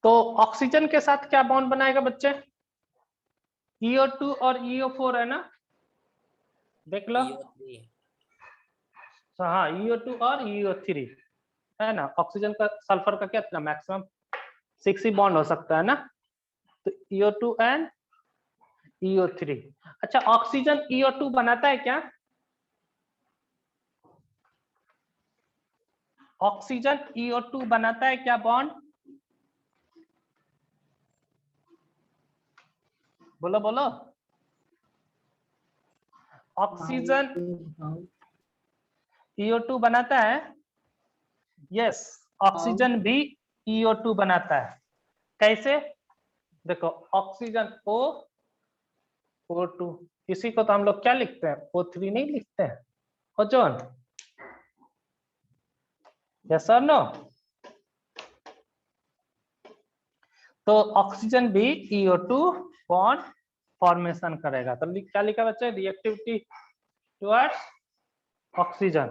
तो ऑक्सीजन के साथ क्या बॉन्ड बनाएगा बच्चे? EO2 और EO4 है ना? देख लो। तो हाँ, EO2 और EO3 है ना? ऑक्सीजन का सल्फर का क्या मैक्सिमम 6 ही बॉन्ड हो सकता है ना? तो EO2 एंड EO3। अच्छा, ऑक्सीजन EO2 बनाता है क्या? ऑक्सीजन EO2 बनाता है क्या बॉन्ड? बोलो बोलो। ऑक्सीजन EO2 बनाता है? यस, ऑक्सीजन भी EO2 बनाता है। कैसे? देखो, ऑक्सीजन O2, इसी को तो हम लोग क्या लिखते हैं? O3 नहीं लिखते हैं? ओजोन। यस और नो? तो ऑक्सीजन भी EO2 बॉन्ड फॉर्मेशन करेगा। तो क्या लिखा बच्चे? Reactivity towards oxygen.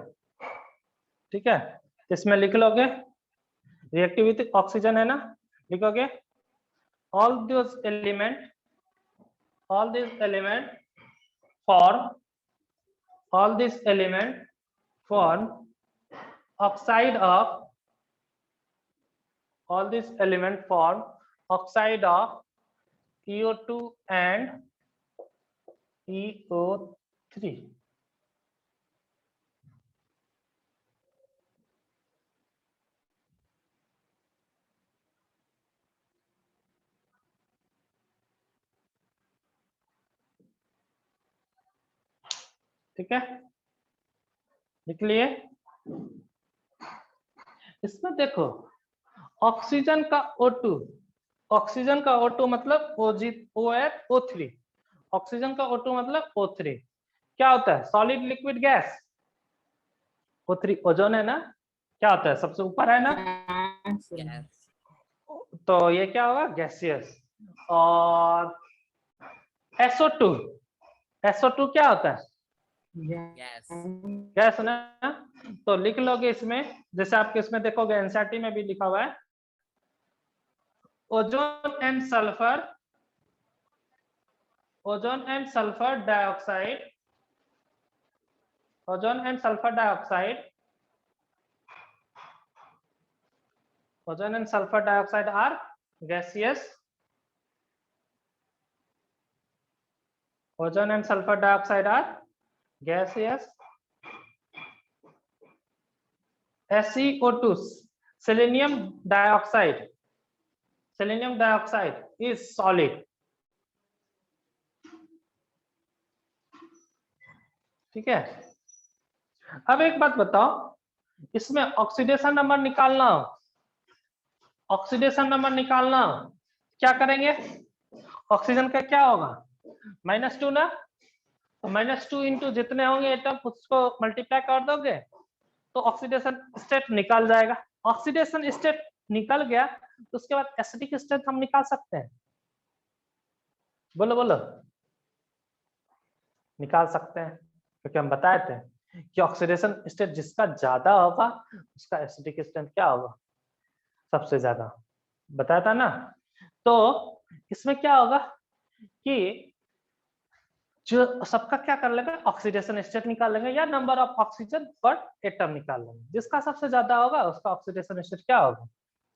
ठीक है, इसमें लिख लोगे रिएक्टिविटी ऑक्सीजन है ना, लिखोगे all these element form oxide of CO2 and EO3. ठीक है, लिख लिए। इसमें देखो ऑक्सीजन का O2 मतलब OH O3, ऑक्सीजन का O2 मतलब O3 क्या होता है, solid liquid gas. O3 ozone है ना, क्या होता है सबसे ऊपर है ना, तो ये क्या होगा गैसियस। और SO2 क्या होता है, गैस ना, तो लिख लोगे इसमें, जैसे आपके इसमें देखोगे एनसीईआरटी में भी लिखा हुआ है ozone and sulphur dioxide are gaseous. Ozone and sulfur dioxide are gaseous. SeO2, selenium dioxide is solid. ठीक है, अब एक बात बताओ, इसमें ऑक्सीडेशन नंबर निकालना क्या करेंगे, ऑक्सीजन का क्या होगा -2 ना, तो -2 इंटू जितने होंगे एटम उसको मल्टीप्लाई कर दोगे तो ऑक्सीडेशन स्टेट निकल जाएगा। ऑक्सीडेशन स्टेट निकल गया तो उसके बाद एसिडिक स्टेट हम निकाल सकते हैं, बोलो निकाल सकते हैं, क्योंकि हम बताए थे कि ऑक्सीडेशन स्टेट जिसका ज्यादा होगा उसका एसिडिक स्टेट क्या होगा, सबसे ज्यादा, बताया था ना। तो इसमें क्या होगा कि जो सबका क्या कर लेंगे, ऑक्सीडेशन स्टेट निकाल लेंगे या नंबर ऑफ ऑक्सीजन पर एटम निकाल लेंगे, जिसका सबसे ज्यादा होगा उसका ऑक्सीडेशन स्टेट क्या होगा,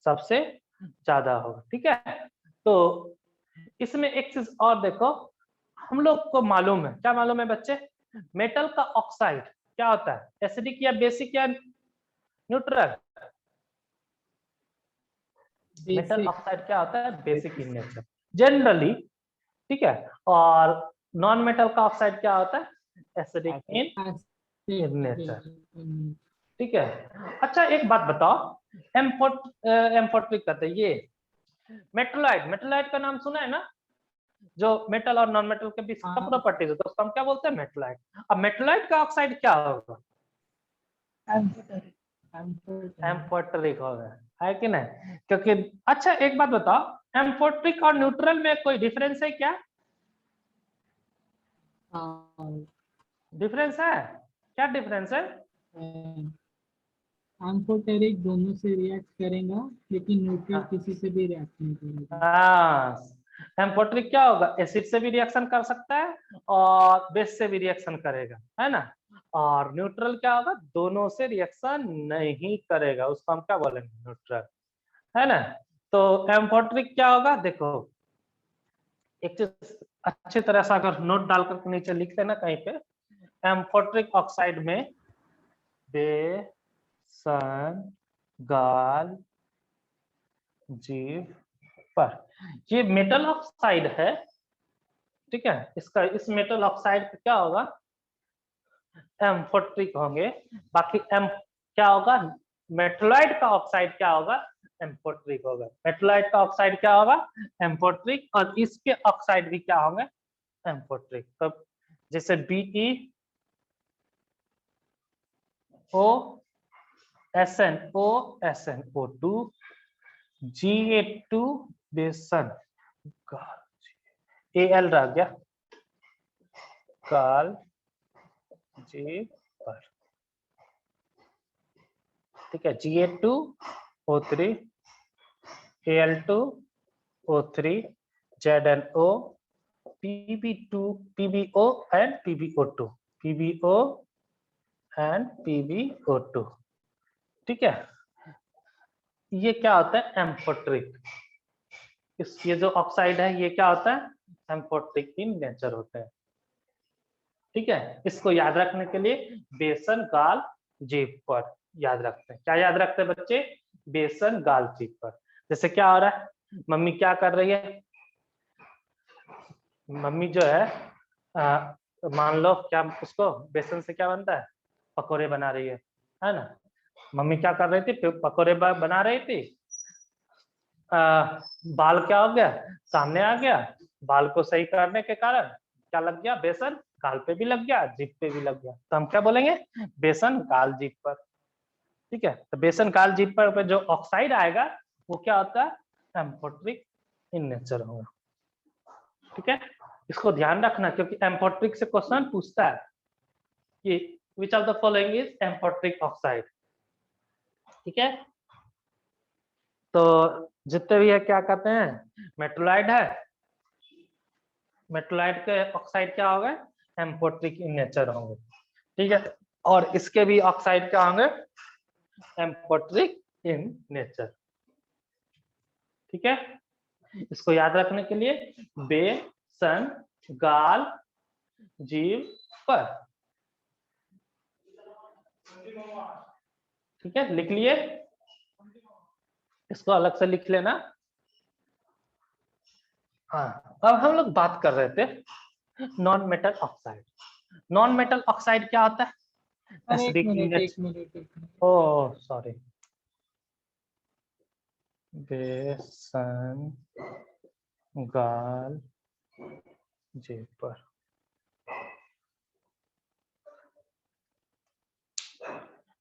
सबसे ज्यादा होगा। ठीक है, तो इसमें एक चीज और देखो, हम लोग को मालूम है, क्या मालूम है बच्चे, मेटल का ऑक्साइड क्या होता है, एसिडिक या बेसिक या न्यूट्रल, मेटल ऑक्साइड क्या होता है, बेसिक इन नेचर जनरली। ठीक है, और नॉन मेटल का ऑक्साइड क्या होता है, एसिडिक इन नेचर। ठीक है, अच्छा एक बात बताओ, एम्फोट्रिक कहते हैं ये मेटलाइट का नाम सुना है ना, जो मेटल और नॉन मेटल के बीच का प्रॉपर्टीज होता है उसको हम क्या बोलते हैं, मेटलाइट। अब मेटलाइट का ऑक्साइड क्या होगा, एम्फोट्रिक होगा, है कि नहीं, क्योंकि अच्छा एक बात बताओ, एम्फोट्रिक और न्यूट्रल में कोई डिफरेंस है क्या, डिफरेंस है, क्या डिफरेंस है, एम्फोटेरिक दोनों से रिएक्ट करेगा लेकिन न्यूट्रल किसी से भी रिएक्ट नहीं करेगा। हाँ, एम्फोट्रिक क्या होगा, एसिड से भी रिएक्शन कर सकता है और बेस से भी रिएक्शन करेगा, है ना, और न्यूट्रल क्या होगा, दोनों से रिएक्शन नहीं करेगा, उसको हम क्या बोलेंगे, न्यूट्रल, है ना। तो एम्फोट्रिक क्या होगा, देखो एक चीज अच्छी तरह से अगर नोट डालकर नीचे लिख लेना कहीं पे, एम्फोट्रिक ऑक्साइड में बेसन गाल जीव पर, ये मेटल ऑक्साइड है। ठीक है, इसका इस मेटल ऑक्साइड का क्या होगा, एम्फोट्रिक होंगे, बाकी एम क्या होगा, मेटलाइट का ऑक्साइड क्या होगा, एम्फोट्रिक होगा, मेटलाइट का ऑक्साइड क्या होगा, एम्फोट्रिक, और इसके ऑक्साइड भी क्या होंगे, एम्फोट्रिक। तो जैसे BeOSnO2 Ga2 बेसन Al रह गया काल जी पर, ठीक है, Ga2O3, Al2O3, ZnO, PbO and PbO2, PbO and PbO2। ठीक है, ये क्या होता है, एम्फोट्रिक। ये जो ऑक्साइड है ये क्या होता है, एम्फोट्रिक इन नेचर होता है। ठीक है, इसको याद रखने के लिए बेसन गाल जीभ पर याद रखते हैं। क्या याद रखते हैं बच्चे, बेसन गाल जीभ पर। जैसे क्या हो रहा है, मम्मी क्या कर रही है, मम्मी जो है मान लो क्या उसको बेसन से क्या बनता है, पकोड़े बना रही है ना। मम्मी क्या कर रही थी, पकोड़े बना रही थी, बाल क्या हो गया, सामने आ गया, बाल को सही करने के कारण क्या लग गया, बेसन गाल पे भी लग गया, जीभ पे भी लग गया, तो हम क्या बोलेंगे, बेसन गाल जीभ पर। ठीक है, तो बेसन गाल जीभ पर जो ऑक्साइड आएगा वो क्या होता है, एम्फोट्रिक इन नेचर होगा। ठीक है, इसको ध्यान रखना क्योंकि एम्फोट्रिक से क्वेश्चन पूछता है कि which of the following is amphoteric oxide. ठीक है, तो जितने भी है क्या कहते हैं, मेटोलाइट है, मेटोलाइट के ऑक्साइड क्या होंगे, एम्फोट्रिक इन नेचर होंगे। ठीक है, और इसके भी ऑक्साइड क्या होंगे, एम्फोट्रिक इन नेचर। ठीक है, इसको याद रखने के लिए बेसन गाल जीभ पर। ठीक है, लिख लिए, इसको अलग से लिख लेना। हाँ, अब हम लोग बात कर रहे थे non metal oxide. Non metal oxide क्या होता है, अरे एक मिनट ओह सॉरी, बेसन गाल जीभ पर।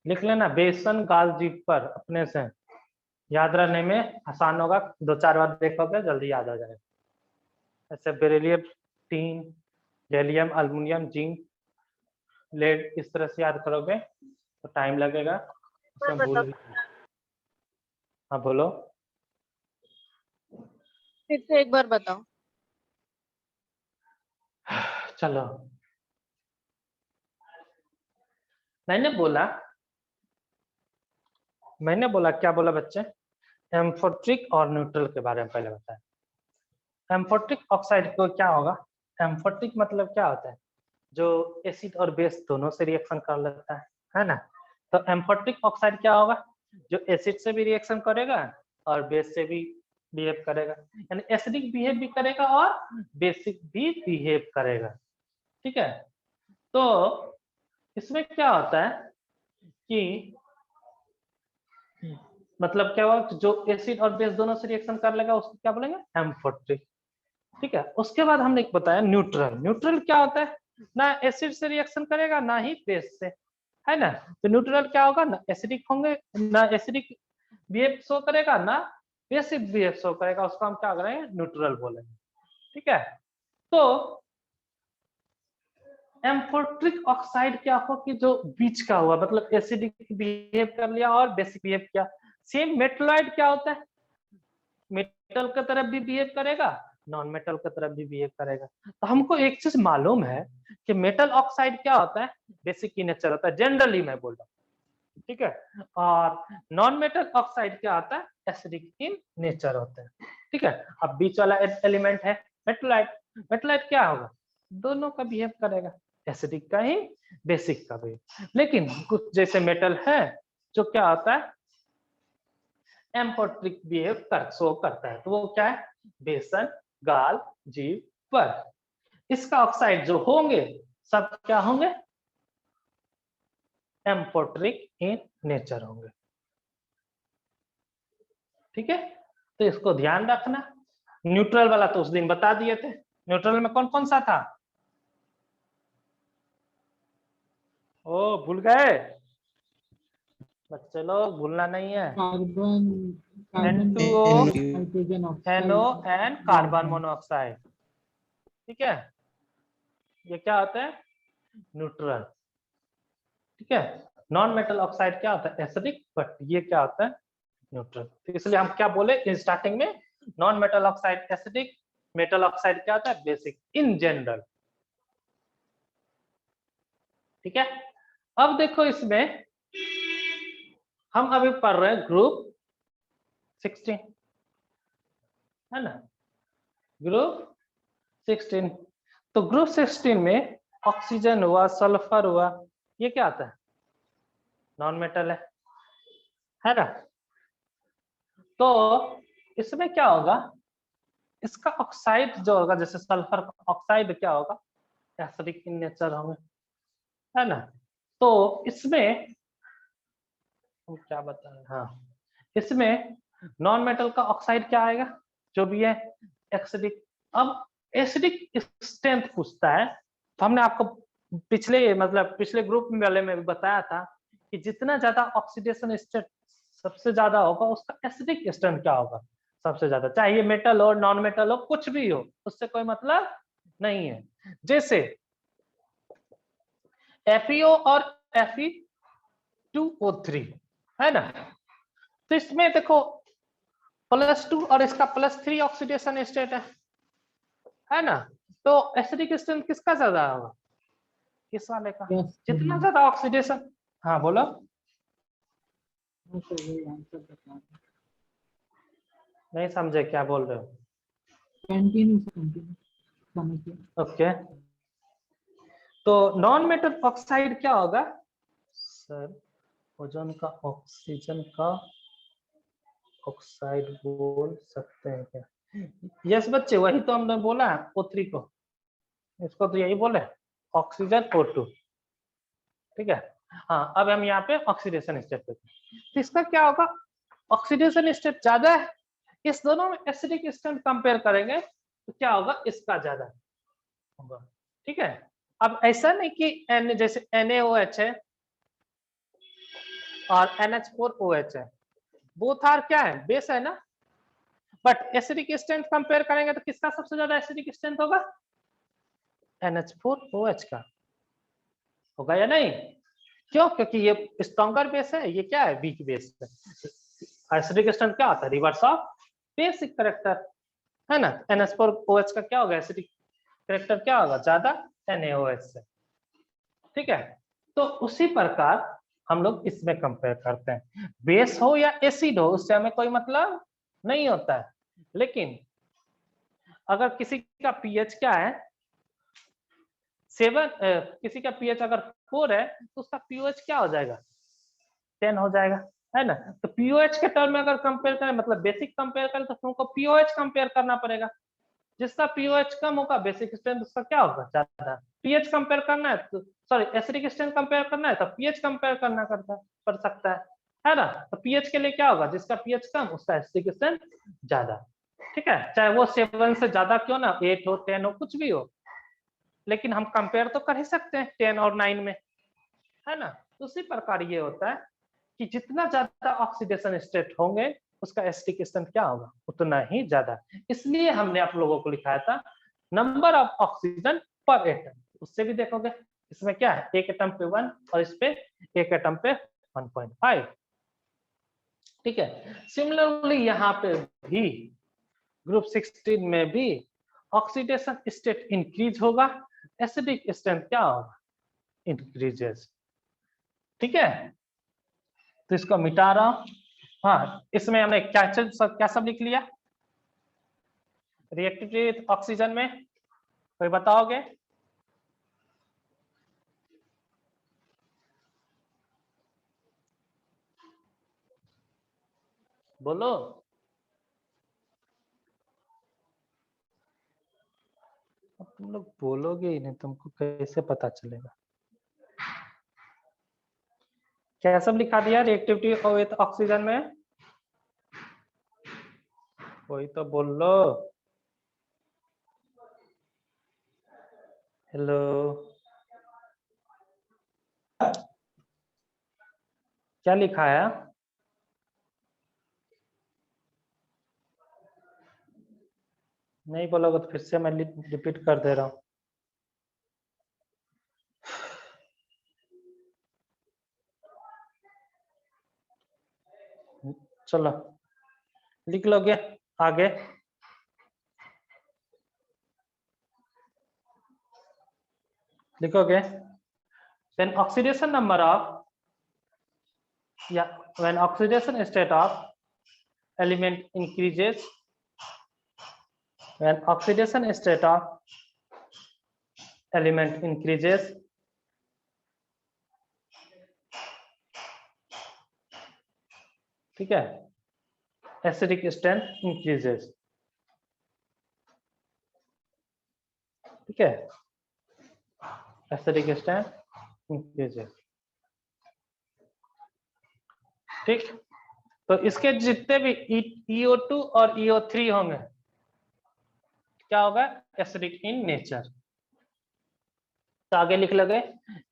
लिख लेना, बेसन गाल जीभ पर, अपने से याद रहने में आसान होगा, 2-4 बार देखोगे जल्दी याद आ जाएगा। ऐसे beryllium, tin, gallium, aluminium, zinc, lead, इस तरह से याद करोगे तो टाइम लगेगा, भूल। हाँ बोलो, फिर से एक बार बताओ। चलो, मैंने बोला क्या बोला बच्चे, एम्फोट्रिक और न्यूट्रल के बारे में पहले बताया। एम्फोट्रिक ऑक्साइड को क्या होगा, एम्फोट्रिक मतलब क्या होता है, जो एसिड और बेस दोनों से रिएक्शन कर लेता है ना। तो एम्फोट्रिक ऑक्साइड क्या होगा, जो एसिड से भी रिएक्शन करेगा और बेस से भी बिहेव करेगा, यानी एसिडिक बिहेव भी करेगा और बेसिक भी बिहेव करेगा। ठीक है, तो इसमें क्या होता है कि मतलब क्या हुआ, जो एसिड और बेस दोनों से रिएक्शन कर लेगा उसको क्या बोलेंगे, एम्फोट्रिक। ठीक है, उसके बाद हमने एक बताया न्यूट्रल। न्यूट्रल क्या होता है, ना एसिड से रिएक्शन करेगा ना ही बेस से, है ना। तो न्यूट्रल क्या होगा, ना एसिडिक होंगे, ना एसिडिक बिहेव शो करेगा ना बेसिक बिहेव शो करेगा, उसको हम क्या करेंगे, न्यूट्रल बोलेंगे। ठीक है, तो एम्फोट्रिक ऑक्साइड क्या हो कि जो बीच का हुआ, मतलब एसिडिक बिहेव कर लिया और बेसिक बिहेव किया। सेम मेटलॉइड क्या होता है, मेटल की तरफ भी बिहेव करेगा, नॉन मेटल की तरफ भी बिहेव करेगा। तो हमको एक चीज मालूम है कि मेटल ऑक्साइड क्या होता है, बेसिक की नेचर होता है, जनरली मैं बोल रहा हूँ। ठीक है, और नॉन मेटल ऑक्साइड क्या होता है, एसिडिक इन नेचर होता है। ठीक है, अब बीच वाला एलिमेंट है मेटलाइट। मेटलाइट क्या होगा, दोनों का बिहेव करेगा, एसिडिक का ही बेसिक का भी। लेकिन कुछ जैसे मेटल है जो क्या होता है, एम्फोट्रिक बिहेव शो करता है, तो वो क्या है, बेसन गाल जीभ पर। इसका ऑक्साइड जो होंगे सब क्या होंगे, एम्फोट्रिक इन नेचर होंगे। ठीक है, तो इसको ध्यान रखना। न्यूट्रल वाला तो उस दिन बता दिए थे, न्यूट्रल में कौन कौन सा था, ओ भूल गए बच्चे लोग, भूलना नहीं है। Carbon N2O, hydrogen NO oxide and carbon monoxide. ठीक है, ये क्या होता है, न्यूट्रल। ठीक है, नॉन मेटल ऑक्साइड क्या होता है? एसिडिक, बट ये क्या होता है? न्यूट्रल। तो इसलिए हम क्या बोले स्टार्टिंग में, non metal oxide acidic, metal oxide क्या होता है? Basic, in general. ठीक है, अब देखो इसमें हम अभी पढ़ रहे हैं ग्रुप 16, है ना, ग्रुप 16। तो ग्रुप 16 में ऑक्सीजन हुआ, सल्फर हुआ, ये क्या आता है? नॉन मेटल है ना। तो इसमें क्या होगा, इसका ऑक्साइड जो होगा, जैसे सल्फर का ऑक्साइड क्या होगा? एसिडिक इन नेचर होंगे, है ना। तो इसमें हम क्या बता रहे हैं, हाँ, इसमें नॉन मेटल का ऑक्साइड क्या आएगा? जो भी है एसिडिक। अब एसिडिक स्ट्रेंथ पूछता है, तो हमने आपको पिछले ग्रुप वाले में भी बताया था कि जितना ज्यादा ऑक्सीडेशन स्टेट सबसे ज्यादा होगा, उसका एसिडिक स्ट्रेंथ क्या होगा? सबसे ज्यादा, चाहे ये मेटल हो, नॉन मेटल हो, कुछ भी हो, उससे कोई मतलब नहीं है। जैसे FeO और Fe2O3, है ना। तो इसमें देखो +2 और इसका +3 ऑक्सीडेशन स्टेट है ना। तो एसिडिक स्ट्रेंथ किसका ज्यादा होगा? किस वाले का? जितना ज्यादा ऑक्सीडेशन, हाँ बोलो। नहीं समझे क्या बोल रहे हो? ओके, तो नॉन मेटल ऑक्साइड क्या होगा सर? ओजोन का ऑक्सीजन का ऑक्साइड बोल सकते हैं क्या? यस बच्चे, वही तो हमने बोला है O3 को, इसको तो यही बोले, ऑक्सीजन O2। ठीक है, हाँ, अब हम यहाँ पे ऑक्सीडेशन स्टेट पे, तो इसका क्या होगा? ऑक्सीडेशन स्टेट ज्यादा है, इस दोनों में एसिडिक स्ट्रेंथ कंपेयर करेंगे तो क्या होगा? इसका ज्यादा होगा। ठीक है, अब ऐसा नहीं कि N जैसे NaOH है और NH4OH है, बोथ आर क्या है? बेस है ना। बट एसिडिक स्ट्रेंथ कंपेयर करेंगे तो किसका सबसे ज्यादा एसिडिक स्ट्रेंथ होगा? NH4OH का होगा या नहीं? क्यों? क्योंकि ये स्ट्रॉन्गर बेस है, ये क्या है? वीक बेस है। एसिडिक स्ट्रेंथ क्या होता है? रिवर्स ऑफ बेसिक कैरेक्टर, है ना। NH4OH का क्या होगा? एसिडिक कैरेक्टर क्या होगा? ज्यादा NaOH से। ठीक है, तो उसी प्रकार हम लोग इसमें कंपेयर करते हैं, बेस हो या एसिड हो, उससे हमें कोई मतलब नहीं होता है। लेकिन अगर किसी का पीएच क्या है 7, किसी का पीएच अगर 4 है तो उसका पीओएच क्या हो जाएगा? 10 हो जाएगा, है ना। तो पीओएच के टर्म में अगर कंपेयर करें, मतलब बेसिक कंपेयर करें, तो तुमको पीओएच कंपेयर करना पड़ेगा। जिसका पीओएच कम होगा, बेसिक स्ट्रेंथ उसका क्या होगा? ज्यादा। पीएच कंपेयर करना है तो, सॉरी, एसिडिक स्ट्रेंथ कंपेयर करना है तो पीएच कंपेयर करना पड़ सकता है ना। तो पीएच के लिए क्या होगा? जिसका पीएच कम, उसका एसिडिक स्ट्रेंथ ज्यादा। ठीक है, चाहे वो 7 से ज्यादा क्यों ना, 8 हो, 10 हो, कुछ भी हो, लेकिन हम कंपेयर तो कर ही सकते हैं 10 और 9 में, है ना। उसी प्रकार ये होता है कि जितना ज्यादा ऑक्सीडेशन स्टेट होंगे, उसका एसिडिक स्ट्रेंथ क्या होगा? उतना ही ज्यादा। इसलिए हमने आप लोगों को लिखाया था नंबर ऑफ ऑक्सीजन पर एटम। उससे भी देखोगे इसमें क्या है, एक एटम पे 1 और इस पे एक एटम पे 1.5। ठीक है, सिमिलरली यहाँ पे भी ग्रुप 16 में भी ऑक्सीडेशन स्टेट इंक्रीज होगा, एसिडिक स्ट्रेंथ क्या होगा? इंक्रीजेस। ठीक है, तो इसको मिटा रहा हूं। हाँ, इसमें हमने क्या सब लिख लिया रिएक्टिविटी विद ऑक्सीजन में? कोई बताओगे? बोलो। अब तुम लोग बोलोगे ही नहीं, तुमको कैसे पता चलेगा? क्या सब लिखा दिया रिएक्टिविटी विद ऑक्सीजन में? कोई तो बोल लो। हेलो, क्या लिखा है? नहीं बोलोगे तो फिर से मैं रिपीट कर दे रहा हूँ। चलो लिख लोगे आगे। लिखोगे when oxidation number of when oxidation state of element increases, when oxidation state of element increases, ठीक है, acidic strength increases, ठीक है, acidic strength increases, ठीक। तो इसके जितने भी EO2 और EO3 होंगे क्या होगा, एसिडिक इन नेचर। तो आगे लिख लोगे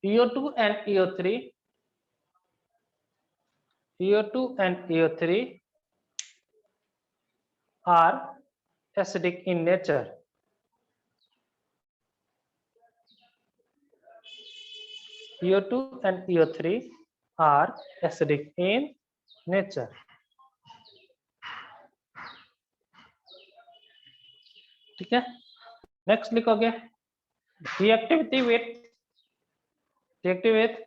EO2 and EO3, EO2 and EO3 are acidic in nature. EO2 and EO3 are acidic in nature. ठीक है, नेक्स्ट लिखोगे reactivity with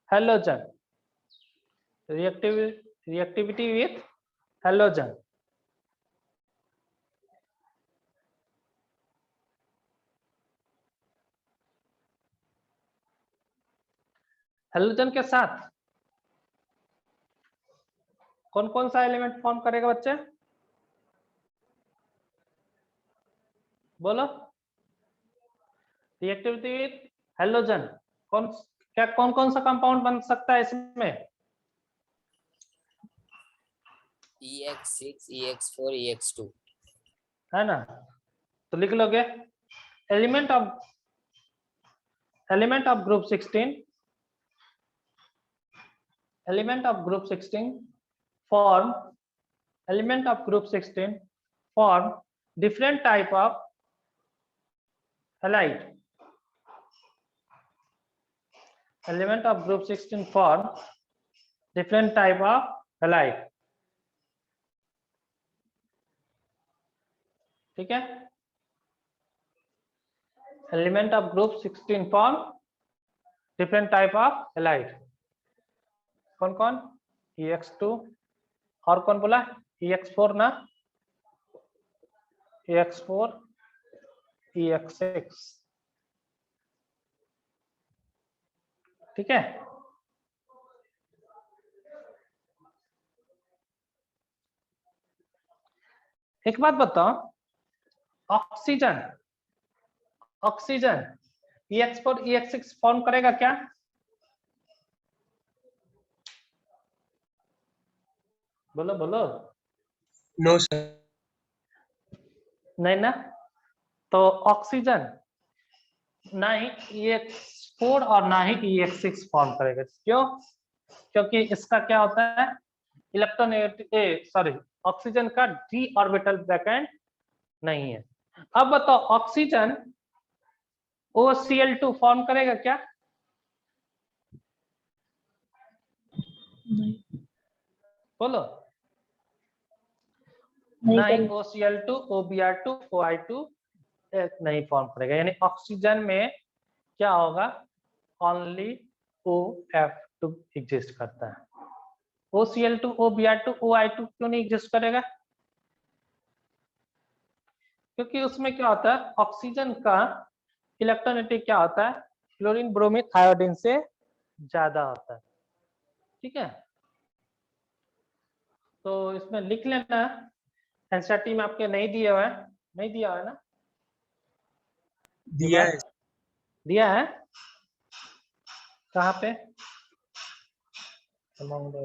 halogen, reactivity with halogen. Halogen के साथ कौन कौन सा एलिमेंट फॉर्म करेगा बच्चे, बोलो। रिएक्टिविटी विथ हैलोजन कौन कौन सा कंपाउंड बन सकता है इसमें, EX6, EX4, EX2 है ना। तो लिख लोगे element of group 16, element of group 16 form different type of halide. Element of group 16 form different type of halide, ठीक है। Element of group 16 form different type of halide, कौन कौन, EX2 और कौन बोला, EX4 ना, EX4, EX6, ठीक है। एक बात बताओ, ऑक्सीजन EX4, EX6 फॉर्म करेगा क्या, बोलो बोलो। No sir. नहीं ना, तो ऑक्सीजन ना ही EX4 और ना ही EX6 फॉर्म करेगा। क्यों, क्योंकि इसका क्या होता है, ऑक्सीजन का डी ऑर्बिटल वैकेंट नहीं है। अब बताओ ऑक्सीजन OCl2 फॉर्म करेगा क्या, नहीं, बोलो। नहीं नहीं करेगा। OCl2, OBr2, OI2 नहीं फॉर्म करेगा। यानी ऑक्सीजन में क्या होगा, ओनली OF2 एग्जिस्ट करता है। OCl2, OBr2, OI2 क्यों नहीं एग्जिस्ट करेगा, क्योंकि उसमें क्या होता है, ऑक्सीजन का इलेक्ट्रोनेगेटिव क्या होता है, क्लोरीन ब्रोमीन आयोडीन से ज्यादा होता है, ठीक है। तो इसमें लिख लेना, एनसीईआरटी में आपके नहीं दिया हुआ है, नहीं दिया हुआ है ना, दिया है। दिया है कहाँ पे, among the